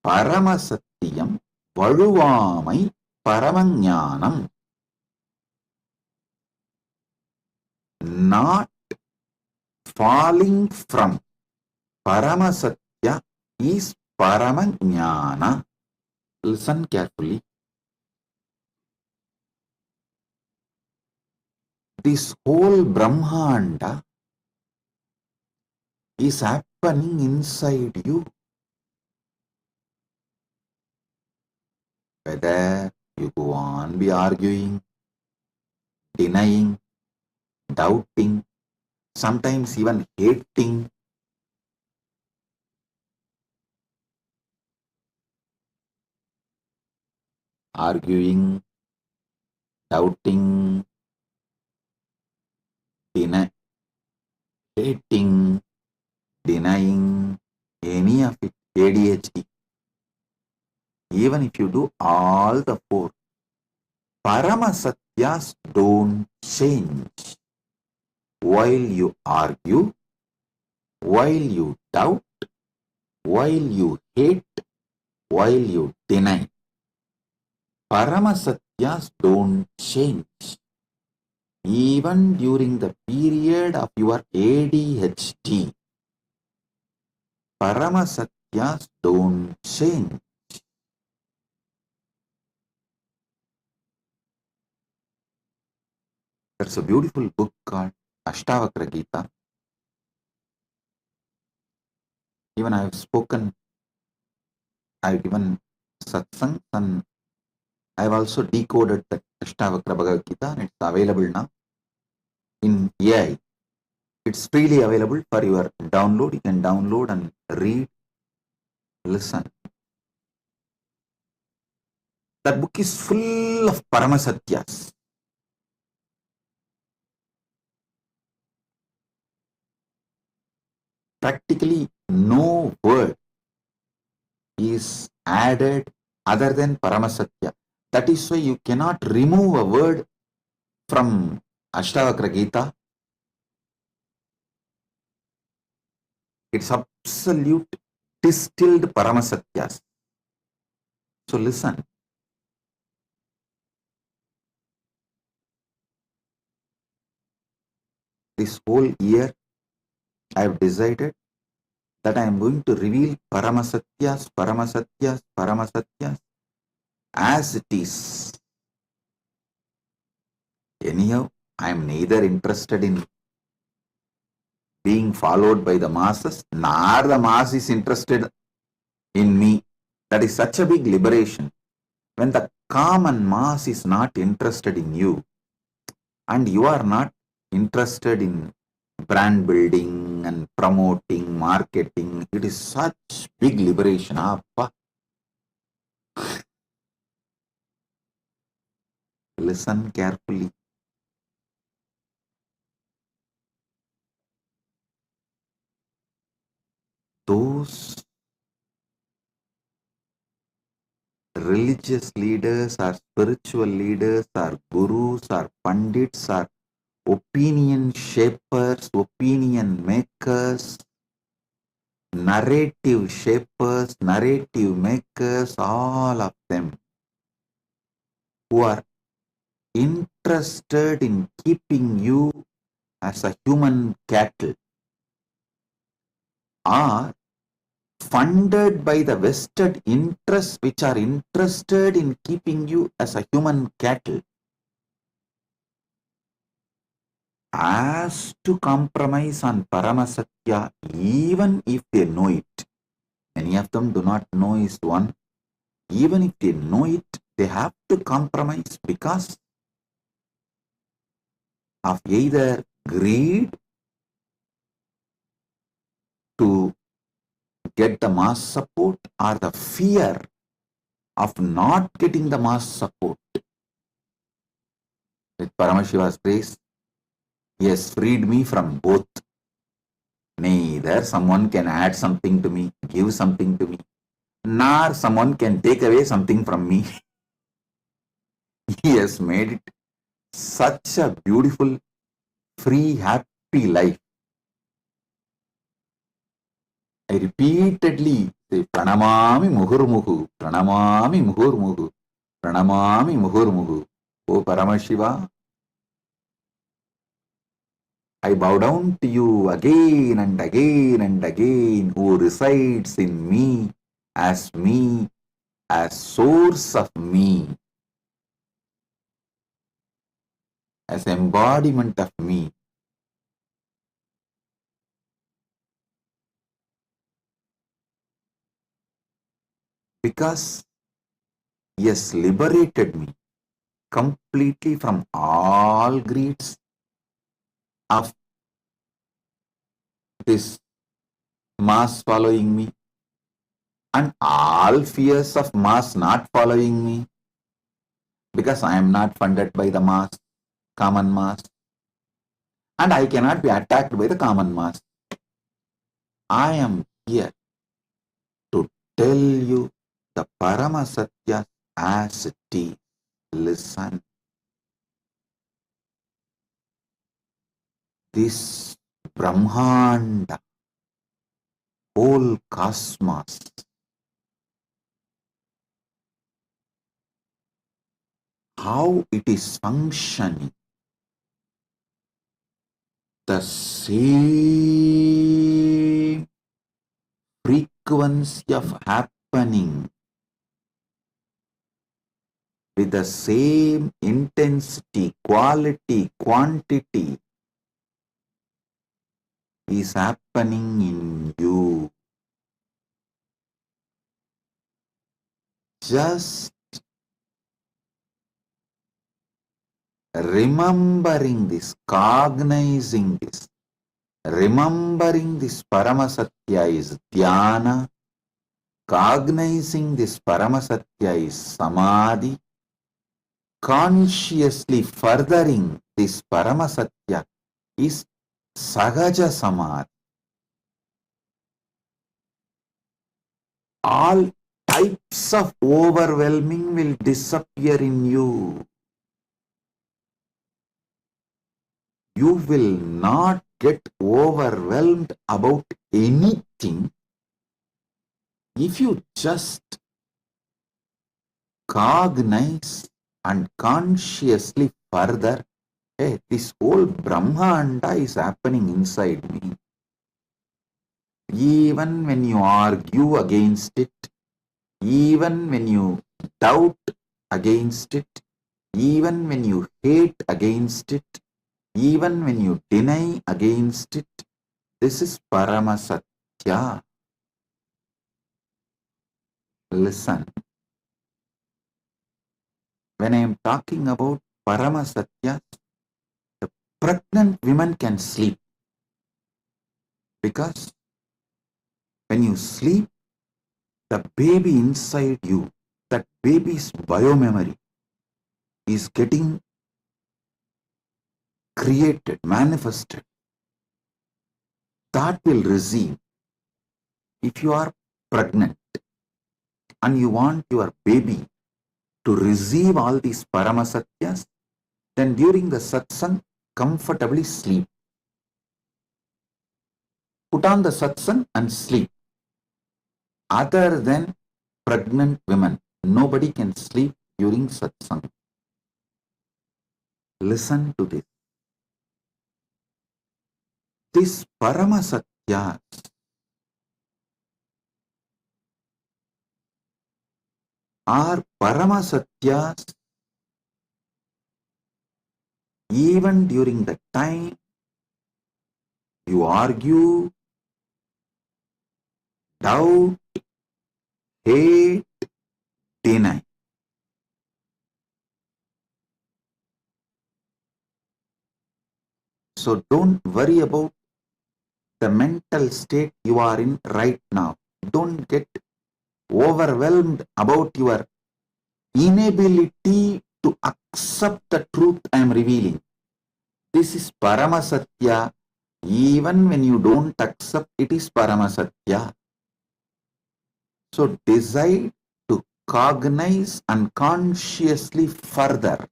Speaker 4: Paramasatyam valuvamai paramajnanam. Not falling from Paramasatya is Paramajnana. Listen carefully. This whole Brahmanda is happening inside you. Whether you go on be arguing, denying, doubting, sometimes even hating, arguing, doubting, hating, denying, any of it, ADHD. Even if you do all the four, Paramasatyas don't change. While you argue, while you doubt, while you hate, while you deny, Paramasatyas don't change. Even during the period of your ADHD, Paramasatyas don't change. There's a beautiful book called Ashtavakra Gita. Even I have spoken, I've given satsang, and I've also decoded that Ashtavakra Bhagavad Gita, and it's available now in AI. It's freely available for your download. You can download and read, listen. That book is full of Paramasatyas. Practically no word is added other than Paramasatya. That is why you cannot remove a word from Ashtavakra Gita. It's absolute distilled Paramasatyas. So listen. This whole year I have decided that I am going to reveal Paramasatyas, Paramasatyas, Paramasatyas as it is. Anyhow, I am neither interested in being followed by the masses, nor the mass is interested in me. That is such a big liberation. When the common mass is not interested in you, and you are not interested in brand building and promoting, marketing, it is such big liberation. Appa. Listen carefully. Those religious leaders or spiritual leaders or gurus or pandits or opinion shapers, opinion makers, narrative shapers, narrative makers, all of them who are interested in keeping you as a human cattle are funded by the vested interests which are interested in keeping you as a human cattle as to compromise on Paramasatya even if they know it. Many of them do not know is one. Even if they know it, they have to compromise because of either greed to get the mass support or the fear of not getting the mass support. With Paramashiva's grace, he has freed me from both. Neither someone can add something to me, give something to me, nor someone can take away something from me. He has made it such a beautiful, free, happy life. I repeatedly say, Pranamami Muhurmuhu, Pranamami Muhurmuhu, Pranamami Muhurmuhu. O Paramashiva, I bow down to you again and again and again, who resides in me, as source of me, as embodiment of me. Because he has liberated me completely from all greeds of this mass following me and all fears of mass not following me, because I am not funded by the mass, common mass, and I cannot be attacked by the common mass. I am here to tell you the Paramasatya as it is. Listen. This Brahmanda, whole cosmos, how it is functioning, the same frequency of happening with the same intensity, quality, quantity is happening in you. Just remembering this, cognizing this, remembering this Paramasatya is dhyana, cognizing this Paramasatya is samadhi, consciously furthering this Paramasatya is sahaja samadhi. All types of overwhelming will disappear in you. You will not get overwhelmed about anything if you just cognize and consciously further, hey, this whole Brahmanda is happening inside me. Even when you argue against it, even when you doubt against it, even when you hate against it, even when you deny against it, This is Paramasatya. Listen. When I am talking about Paramasatya, the pregnant women can sleep. Because when you sleep, the baby inside you, that baby's biomemory is getting created, manifested. That will receive. If you are pregnant and you want your baby to receive all these Paramasatyas, then during the satsang, comfortably sleep. Put on the satsang and sleep. Other than pregnant women, nobody can sleep during satsang. Listen to this. This Paramasatyas are Paramasatyas even during the time you argue, doubt, hate, deny. So don't worry about the mental state you are in right now. Don't get overwhelmed about your inability to accept the truth I am revealing. This is Paramasatya. Even when you don't accept, it is Paramasatya. So decide to cognize and consciously further.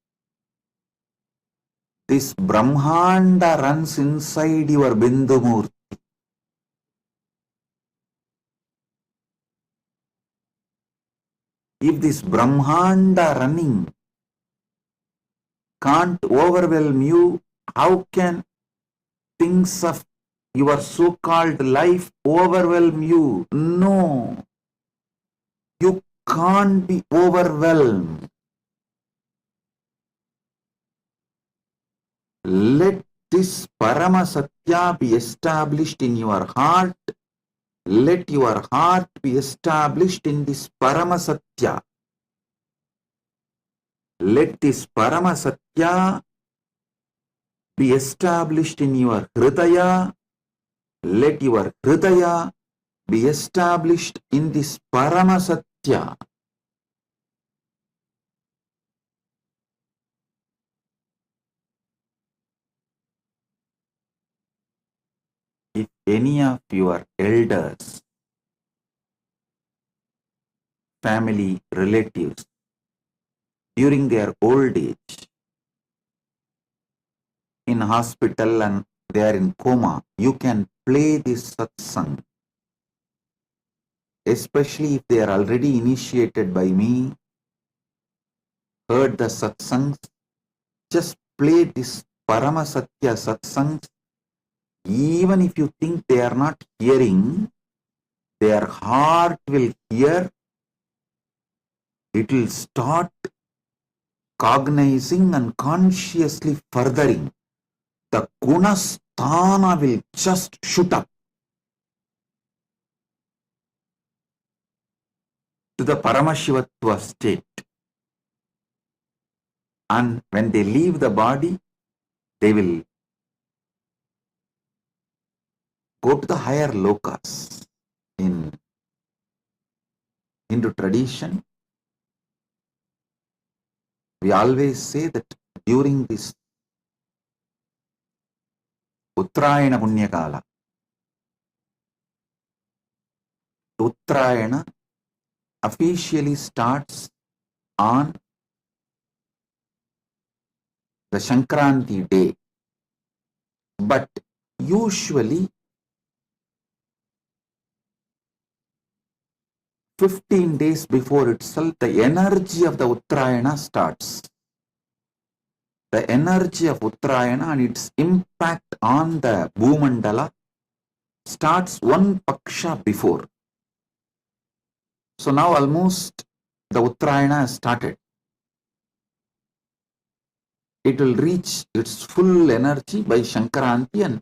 Speaker 4: This Brahmanda runs inside your Bindumurti. If this Brahmanda running can't overwhelm you, how can things of your so-called life overwhelm you? No. You can't be overwhelmed. Let this Paramasatya be established in your heart. Let your heart be established in this Paramasatya. Let this Paramasatya be established in your Hridaya. Let your Hridaya be established in this Paramasatya. If any of your elders, family, relatives, during their old age, in hospital and they are in coma, you can play this satsang. Especially if they are already initiated by me, heard the satsangs, just play this Paramasatya satsangs. Even if you think they are not hearing, their heart will hear. It will start cognizing and consciously furthering. The gunasthana will just shoot up to the Paramashivatva state. And when they leave the body, they will go to the higher lokas. In Hindu tradition, we always say that during this Uttarayana Punyakala, Uttarayana officially starts on the Sankranti day. But usually 15 days before itself, the energy of the Uttarayana starts. The energy of Uttarayana and its impact on the Bhumandala starts one paksha before. So now almost the Uttarayana has started. It will reach its full energy by Shankaranti, and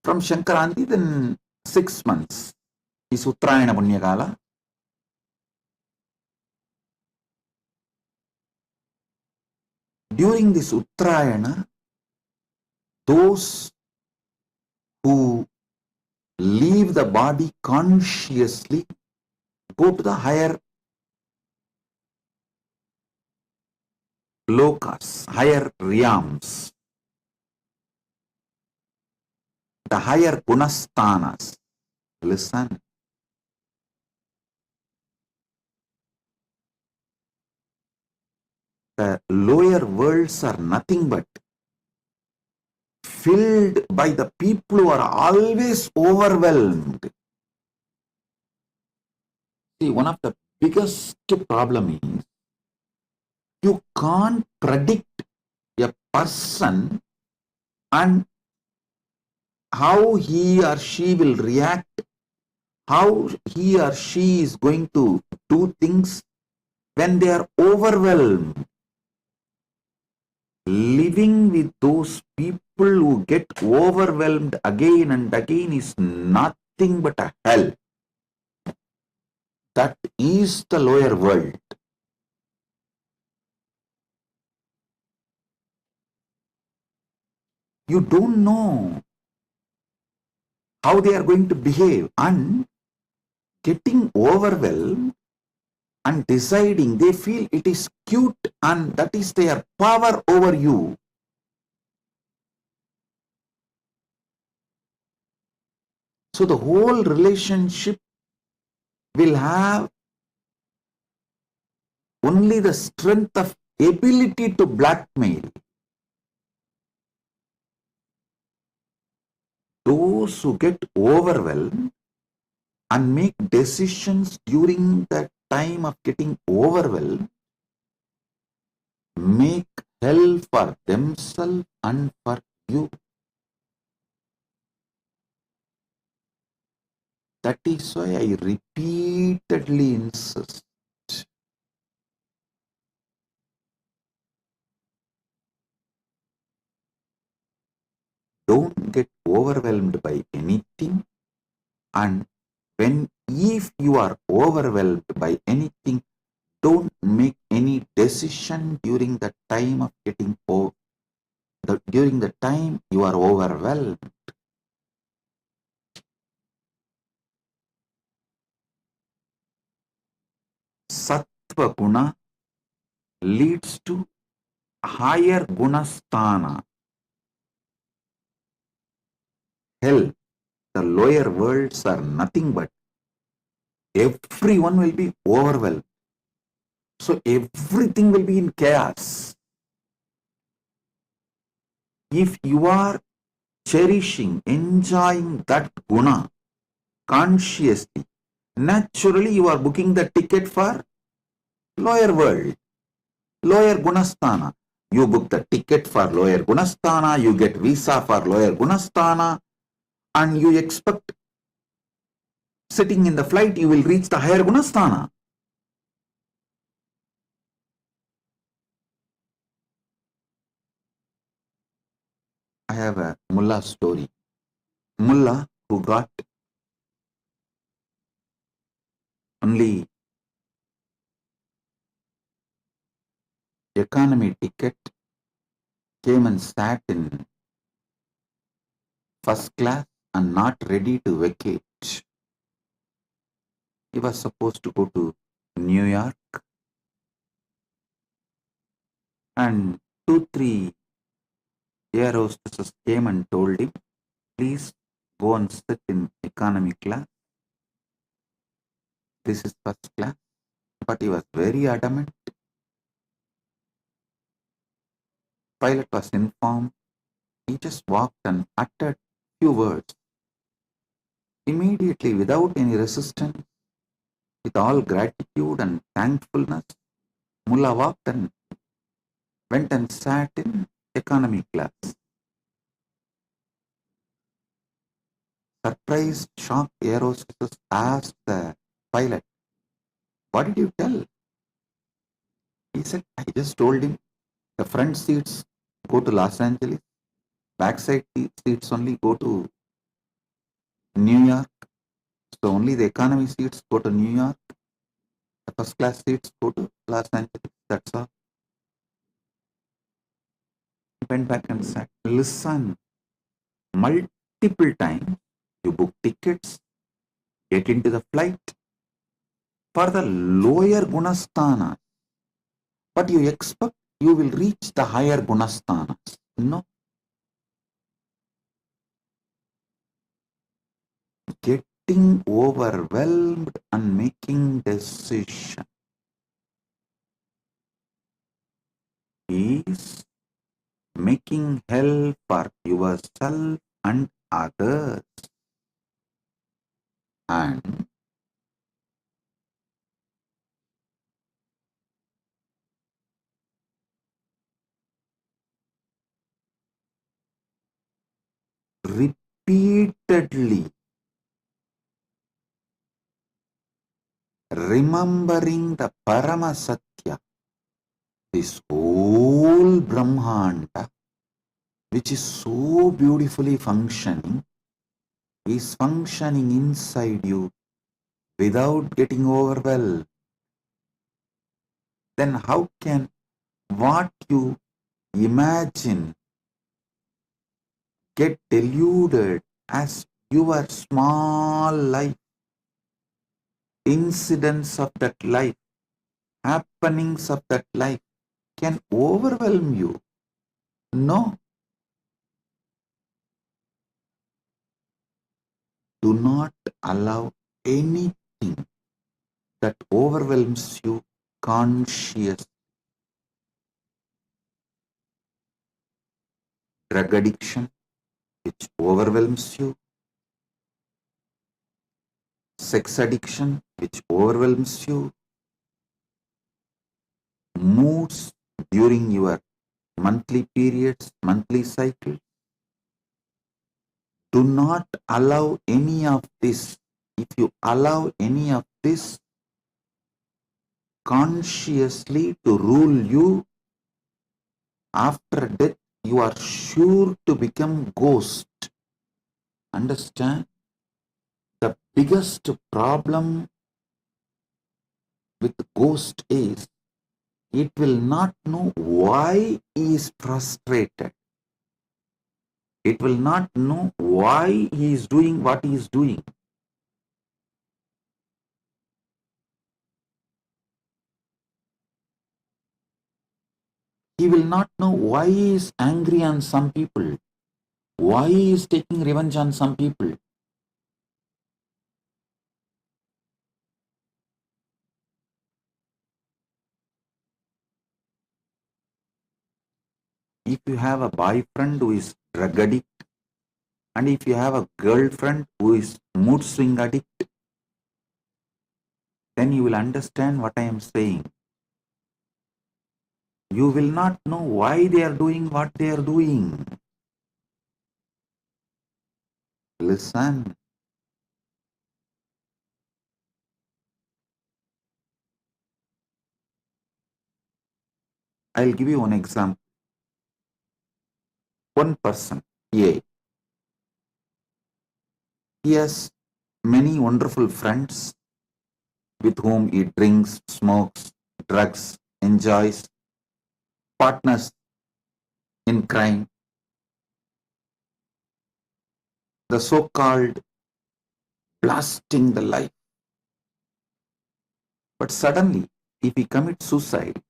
Speaker 4: From Shankaranti, then 6 months is Uttarayana Punyakala. During this Uttarayana, those who leave the body consciously go to the higher lokas, higher realms, the higher gunasthanas. Listen. The lower worlds are nothing but filled by the people who are always overwhelmed. See, one of the biggest problem is you can't predict a person and how he or she will react, how he or she is going to do things when they are overwhelmed. Living with those people who get overwhelmed again and again is nothing but a hell. That is the lower world. You don't know how they are going to behave, and getting overwhelmed and deciding, they feel it is cute and that is their power over you. So the whole relationship will have only the strength of ability to blackmail. Those who get overwhelmed and make decisions during the time of getting overwhelmed make hell for themselves and for you. That is why I repeatedly insist. Don't get overwhelmed by anything, and if you are overwhelmed by anything, don't make any decision during the time of during the time you are overwhelmed. Sattva guna leads to higher gunasthana. Hell, the lower worlds are nothing but everyone will be overwhelmed. So everything will be in chaos. If you are cherishing, enjoying that guna consciously, naturally you are booking the ticket for lower world, lower gunasthana. You book the ticket for lower gunasthana, you get visa for lower gunasthana, and you expect sitting in the flight you will reach the higher gunasthana. I have a mullah story. Mullah who got only economy ticket came and sat in first class and not ready to vacate. He was supposed to go to New York, and 2-3 air hostesses came and told him, please go and sit in economy class. This is first class. But he was very adamant. Pilot was informed. He just walked and uttered few words. Immediately, without any resistance, with all gratitude and thankfulness, Mullah walked and went and sat in economy class. Surprised, shocked air hostesses asked the pilot, what did you tell? He said, I just told him the front seats go to Los Angeles, backside seats only go to New York. So only the economy seats go to New York. The first class seats go to Los Angeles. That's all. Went back and said, listen, multiple times you book tickets, get into the flight for the lower gunasthana, but you expect you will reach the higher gunasthanas. No. Getting overwhelmed and making decision is making hell for yourself and others. And repeatedly remembering the Parama Satya, this whole Brahmanda, which is so beautifully functioning, is functioning inside you without getting overwhelmed. Then how can what you imagine get deluded as your small life, incidents of that life, happenings of that life can overwhelm you? No. Do not allow anything that overwhelms you conscious. Drug addiction, which overwhelms you. Sex addiction, which overwhelms you. Moods during your monthly periods, monthly cycle. Do not allow any of this. If you allow any of this consciously to rule you, after death, you are sure to become ghost. Understand? The biggest problem with ghost is it will not know why he is frustrated. It will not know why he is doing what he is doing. He will not know why he is angry on some people, why he is taking revenge on some people. If you have a boyfriend who is drug addict, and if you have a girlfriend who is mood swing addict, then you will understand what I am saying. You will not know why they are doing what they are doing. Listen. I'll give you one example. One person, A, he has many wonderful friends with whom he drinks, smokes, drugs, enjoys, partners in crime. The so-called blasting the life. But suddenly, if he commits suicide,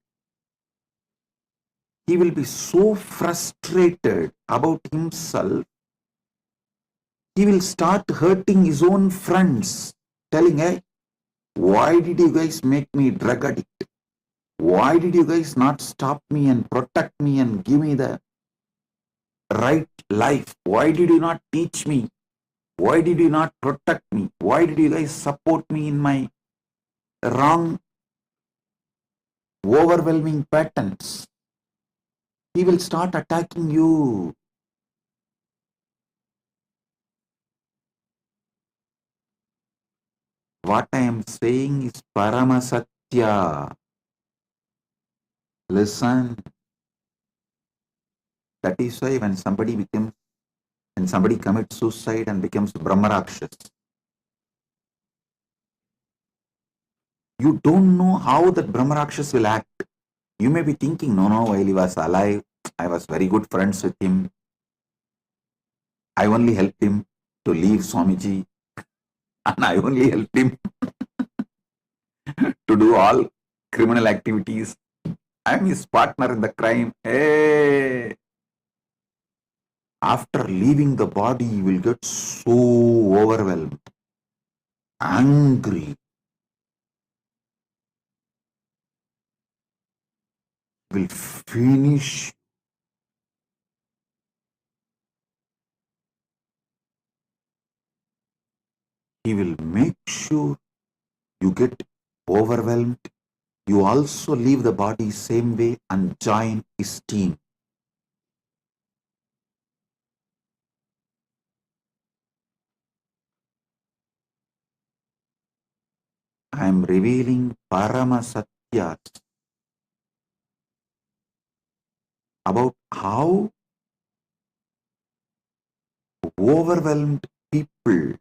Speaker 4: he will be so frustrated about himself, he will start hurting his own friends, telling, hey, why did you guys make me drug addict? Why did you guys not stop me and protect me and give me the right life? Why did you not teach me? Why did you not protect me? Why did you guys support me in my wrong, overwhelming patterns? He will start attacking you. What I am saying is Paramasatya. Listen. That is why when somebody becomes and somebody commits suicide and becomes Brahmarakshas. You don't know how that Brahmarakshas will act. You may be thinking, no, while he was alive, I was very good friends with him. I only helped him to leave Swamiji, and I only helped him to do all criminal activities. I am his partner in the crime. Hey! After leaving the body, you will get so overwhelmed, angry, will finish. He will make sure you get overwhelmed. You also leave the body same way and join his team. I am revealing Parama Satyas about how overwhelmed people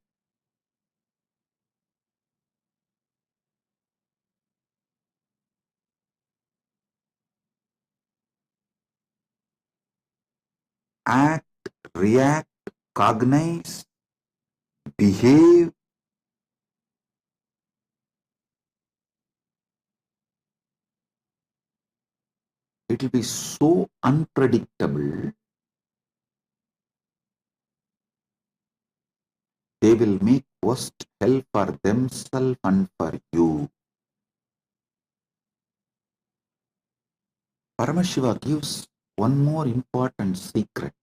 Speaker 4: act, react, cognize, behave. It will be so unpredictable. They will make worst hell for themselves and for you. Paramashiva gives one more important secret.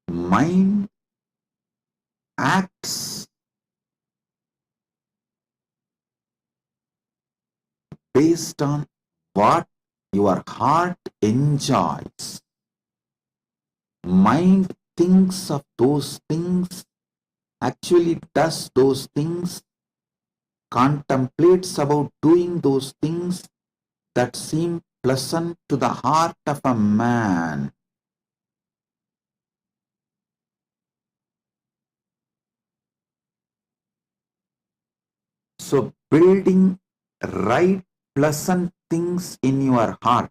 Speaker 4: Mind acts based on what your heart enjoys. Mind thinks of those things, actually does those things, contemplates about doing those things that seem pleasant to the heart of a man. So building right pleasant things in your heart.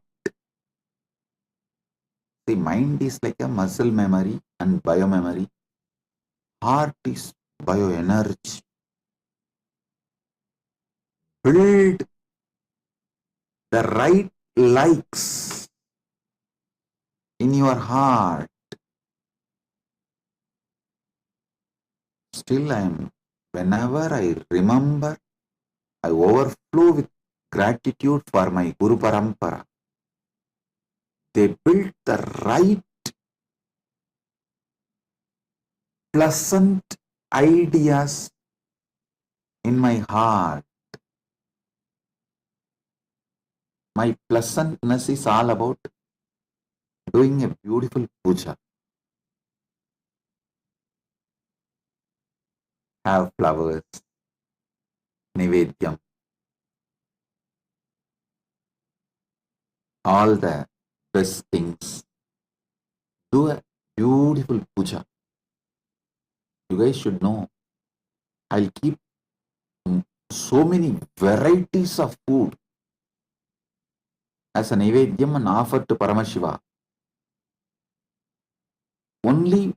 Speaker 4: The mind is like a muscle memory and biomemory. Heart is bioenergy. Build the right likes in your heart. Still whenever I remember, I overflow with gratitude for my Guru Parampara. They built the right pleasant ideas in my heart. My pleasantness is all about doing a beautiful puja. Have flowers, nivedyam, all the best things. Do a beautiful puja. You guys should know, I'll keep so many varieties of food as an nivedyam and offer to Paramashiva. Only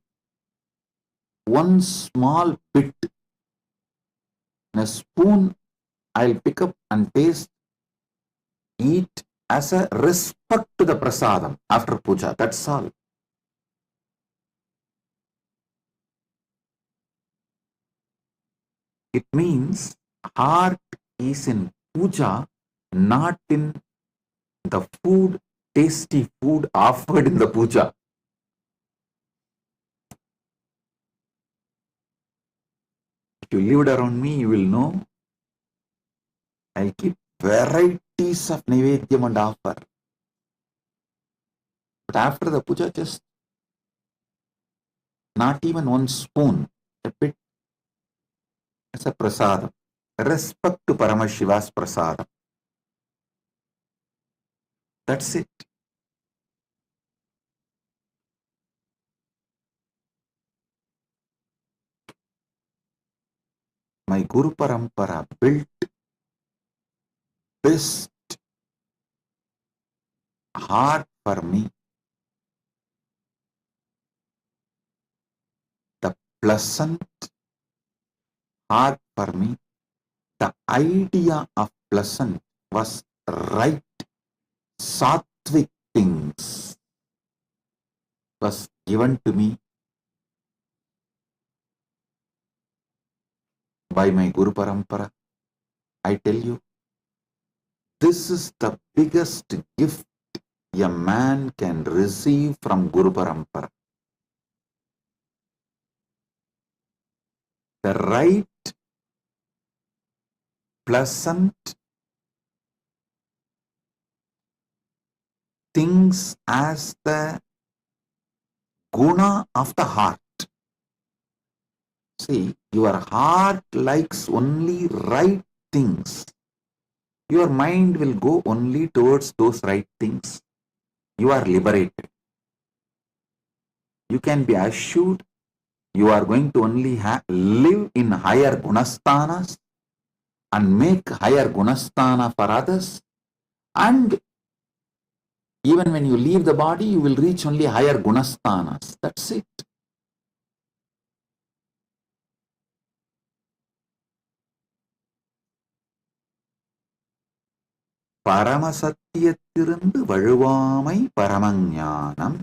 Speaker 4: one small bit in a spoon I'll pick up and taste, eat as a respect to the prasadam after puja. That's all. It means heart is in puja, not in the food, tasty food offered in the puja. If you lived around me, you will know I'll keep varieties of nivedyam and offer. But after the puja, just not even one spoon, a bit as a prasadam, respect to Paramashiva's prasadam. That's it. My Guru Parampara built best heart for me, the pleasant heart for me. The idea of pleasant was right, sattvic things was given to me by my Guru Parampara. I tell you, this is the biggest gift a man can receive from Guru Parampara. The right, pleasant things as the guna of the heart. See, your heart likes only right things. Your mind will go only towards those right things. You are liberated. You can be assured you are going to only live in higher gunasthanas and make higher gunasthana for others. And even when you leave the body, you will reach only higher gunasthanas. That's it. பரமசத்தியத்திலிருந்து வழுவாமை பரமஞானம்.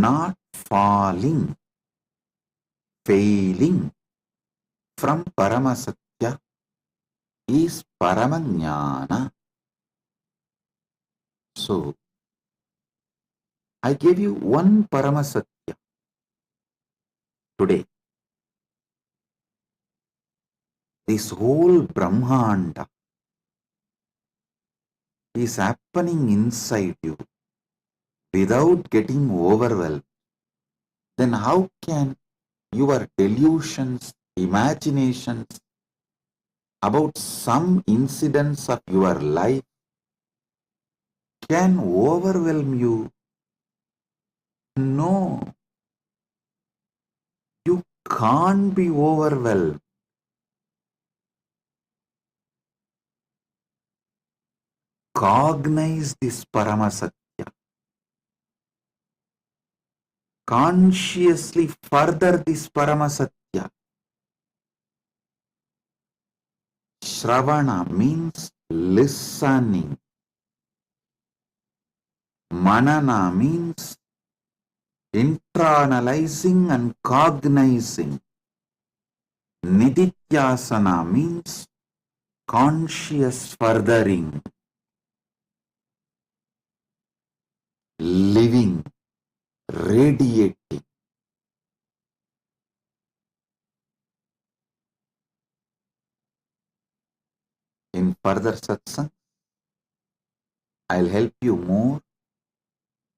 Speaker 4: Not falling, failing from Paramasatya is Paramajnana. So, I gave you one Paramasatya today. This whole Brahmanda is happening inside you without getting overwhelmed. Then how can your delusions, imaginations about some incidents of your life can overwhelm you? No, you can't be overwhelmed. Cognize this Paramasatya. Consciously further this Paramasatya. Shravana means listening. Manana means internalizing and cognizing. Nididhyasana means conscious furthering. Living, radiating. In further satsang, I'll help you more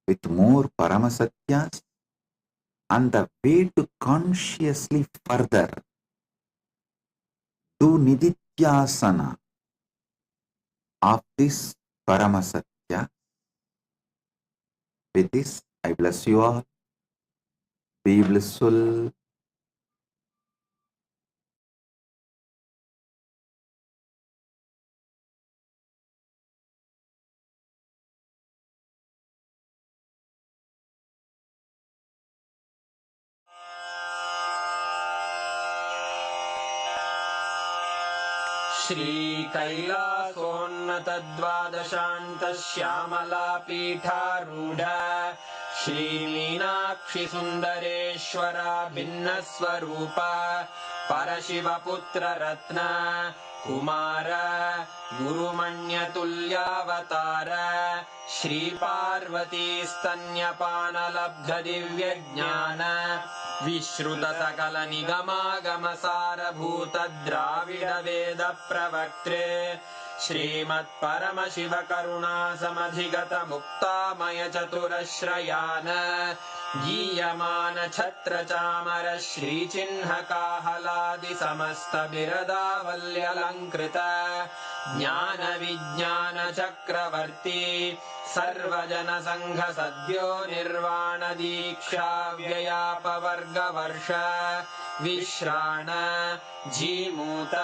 Speaker 4: with more Paramasatyas and the way to consciously further do Nididhyasana of this Paramasatya. With this, I bless you all. Be blissful.
Speaker 8: श्रीकैलासोन्नतद्वादशान्तश्यामला पीठारूढ श्रीमीनाक्षिसुन्दरेश्वरा भिन्नस्वरूप परशिवपुत्ररत्न Kumar गुरुमण्यतुल्यावतार श्रीपार्वतीस्तन्यपानलब्धदिव्यज्ञान विश्रुतसकलनिगमागमसारभूत द्राविडवेदप्रवक्त्रे श्रीमत्परमशिवकरुणासमधिगतमुक्तामय चतुरश्रयान् गीयमान छत्रचामर श्रीचिह्नकाहलादि समस्त बिरदावल्यलङ्कृत ज्ञान विज्ञान चक्रवर्ती सर्वजन संघ सद्यो निर्वाण दीक्षा व्ययापवर्गवर्ष विश्राण जीमूत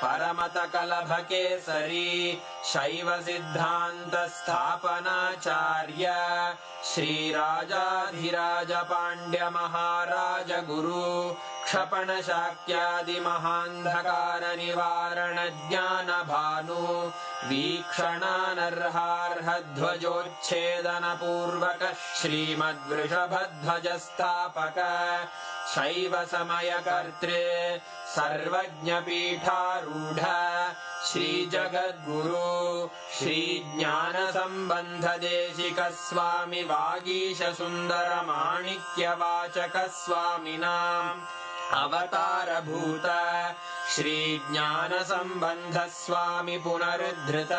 Speaker 8: परमत कलभ केसरी शैव सिद्धांत स्थापनाचार्य श्रीराजाधिराज पांड्य महाराज गुरु क्षपण शाक्यादि महांधकार निवारण ज्ञान भानु वीक्षणानर्हार्ह ध्वजोच्छेदन पूर्वक श्रीमद्वृषभध्वज स्थापक शैव समय कर्तृ सर्वज्ञ पीठारूढ़ श्री जगद्गुरु श्री ज्ञान संबंध देशिक स्वामी वागीश सुंदर माणिक्य वाचक स्वामिनाम् अवतार भूत श्री ज्ञान संबंध स्वामी पुनरुद्धृत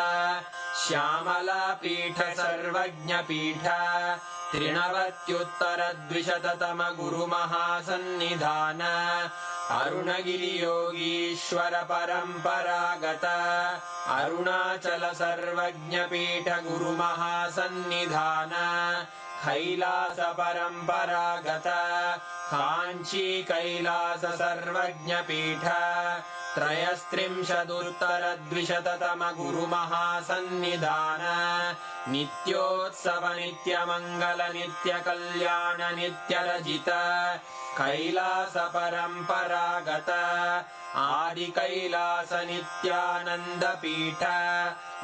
Speaker 8: श्यामला पीठ सर्वज्ञ पीठ त्रिनवत्युत्तर द्विशततम गुरु महासन्निधान अरुणगिरि योगीश्वर परंपरागत अरुणाचल सर्वज्ञ पीठ गुरु महासन्निधान कैलास परंपरागत कांची कैलास सर्वज्ञ पीठ त्रयस्त्रिंशदुत्तर द्विशततम गुरु महासन्निधान नित्योत्सव नित्य मंगल नित्य कल्याण नित्य रजित कैलास परंपरागत आदि कैलास नित्यानंद पीठ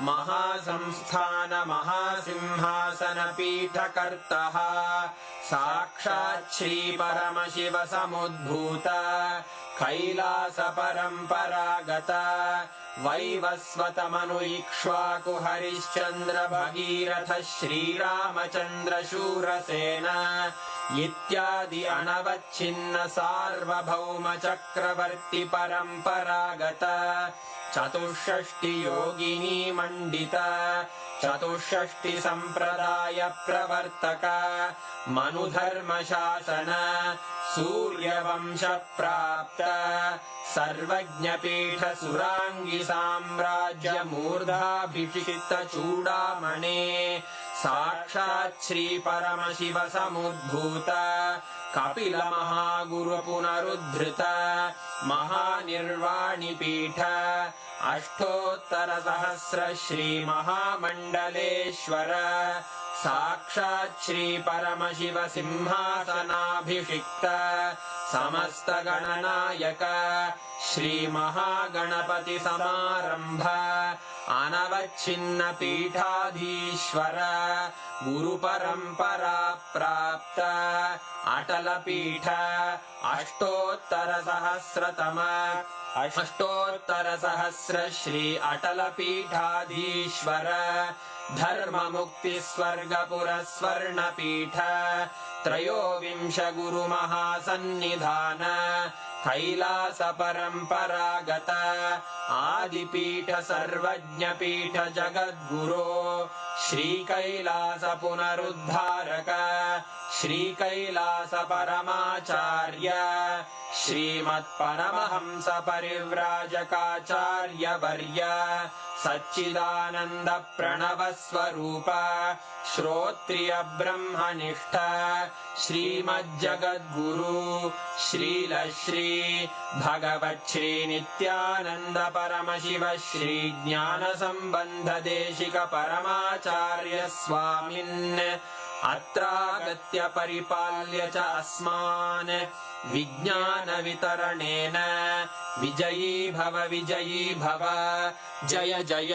Speaker 8: महासंस्थान महासिंहासन पीठ कर्तः साक्षात् श्री परमशिव समुद्भूत कैलास परंपरागत वैवस्वत मनु इक्ष्वाकु हरिश्चंद्र भगीरथ श्रीरामचंद्र शूरसेन इत्यादि अनवच्छिन्न सार्वभौम चक्रवर्ती परंपरागत चतुष्षष्टि योगिनी मंडित चतुष्षष्टि संप्रदाय प्रवर्तक मनुधर्म शासन सूर्यवंश प्राप्त सर्वज्ञ पीठ सुरांगी साम्राज्य मूर्धाभिषिक्त चूड़ामणे साक्षात् श्री परमशिव समुद्भूत कपिल महागुरु पुनरुद्धृत महानिर्वाणि पीठ अष्टोत्तर सहस्र श्री महामंडलेश्वर साक्षात् श्री परमशिव सिंहासनाभिषिक्त समस्त गणनायक श्री महागणपति समारंभ अनवच्छिन्न पीठाधीश्वर गुरु परंपरा प्राप्त अटल पीठ अष्टोत्तर सहस्र श्री अटल पीठाधीश्वर धर्म मुक्ति स्वर्गपुर स्वर्ण पीठ त्रयोविंश गुरु महासन्निधान कैलास परंपरागत आदिपीठ सर्वज्ञ पीठ जगद्गुरो श्री कैलास पुनरुद्धारक श्री कैलास परमाचार्य श्रीमत्परमहंस परिव्राजकाचार्य वर्य सच्चिदानंद प्रणव स्वरूप श्रोत्रिय ब्रह्मनिष्ठ श्रीमज्जगद्गुरु श्रील श्री भगवत् श्री नित्यानंद परमशिव श्री ज्ञान संबंध देशिक परमाचार्य स्वामिन् अत्रागत्य परिपाल्य च अस्मान् विज्ञान वितरणेन विजयी भव जय जय।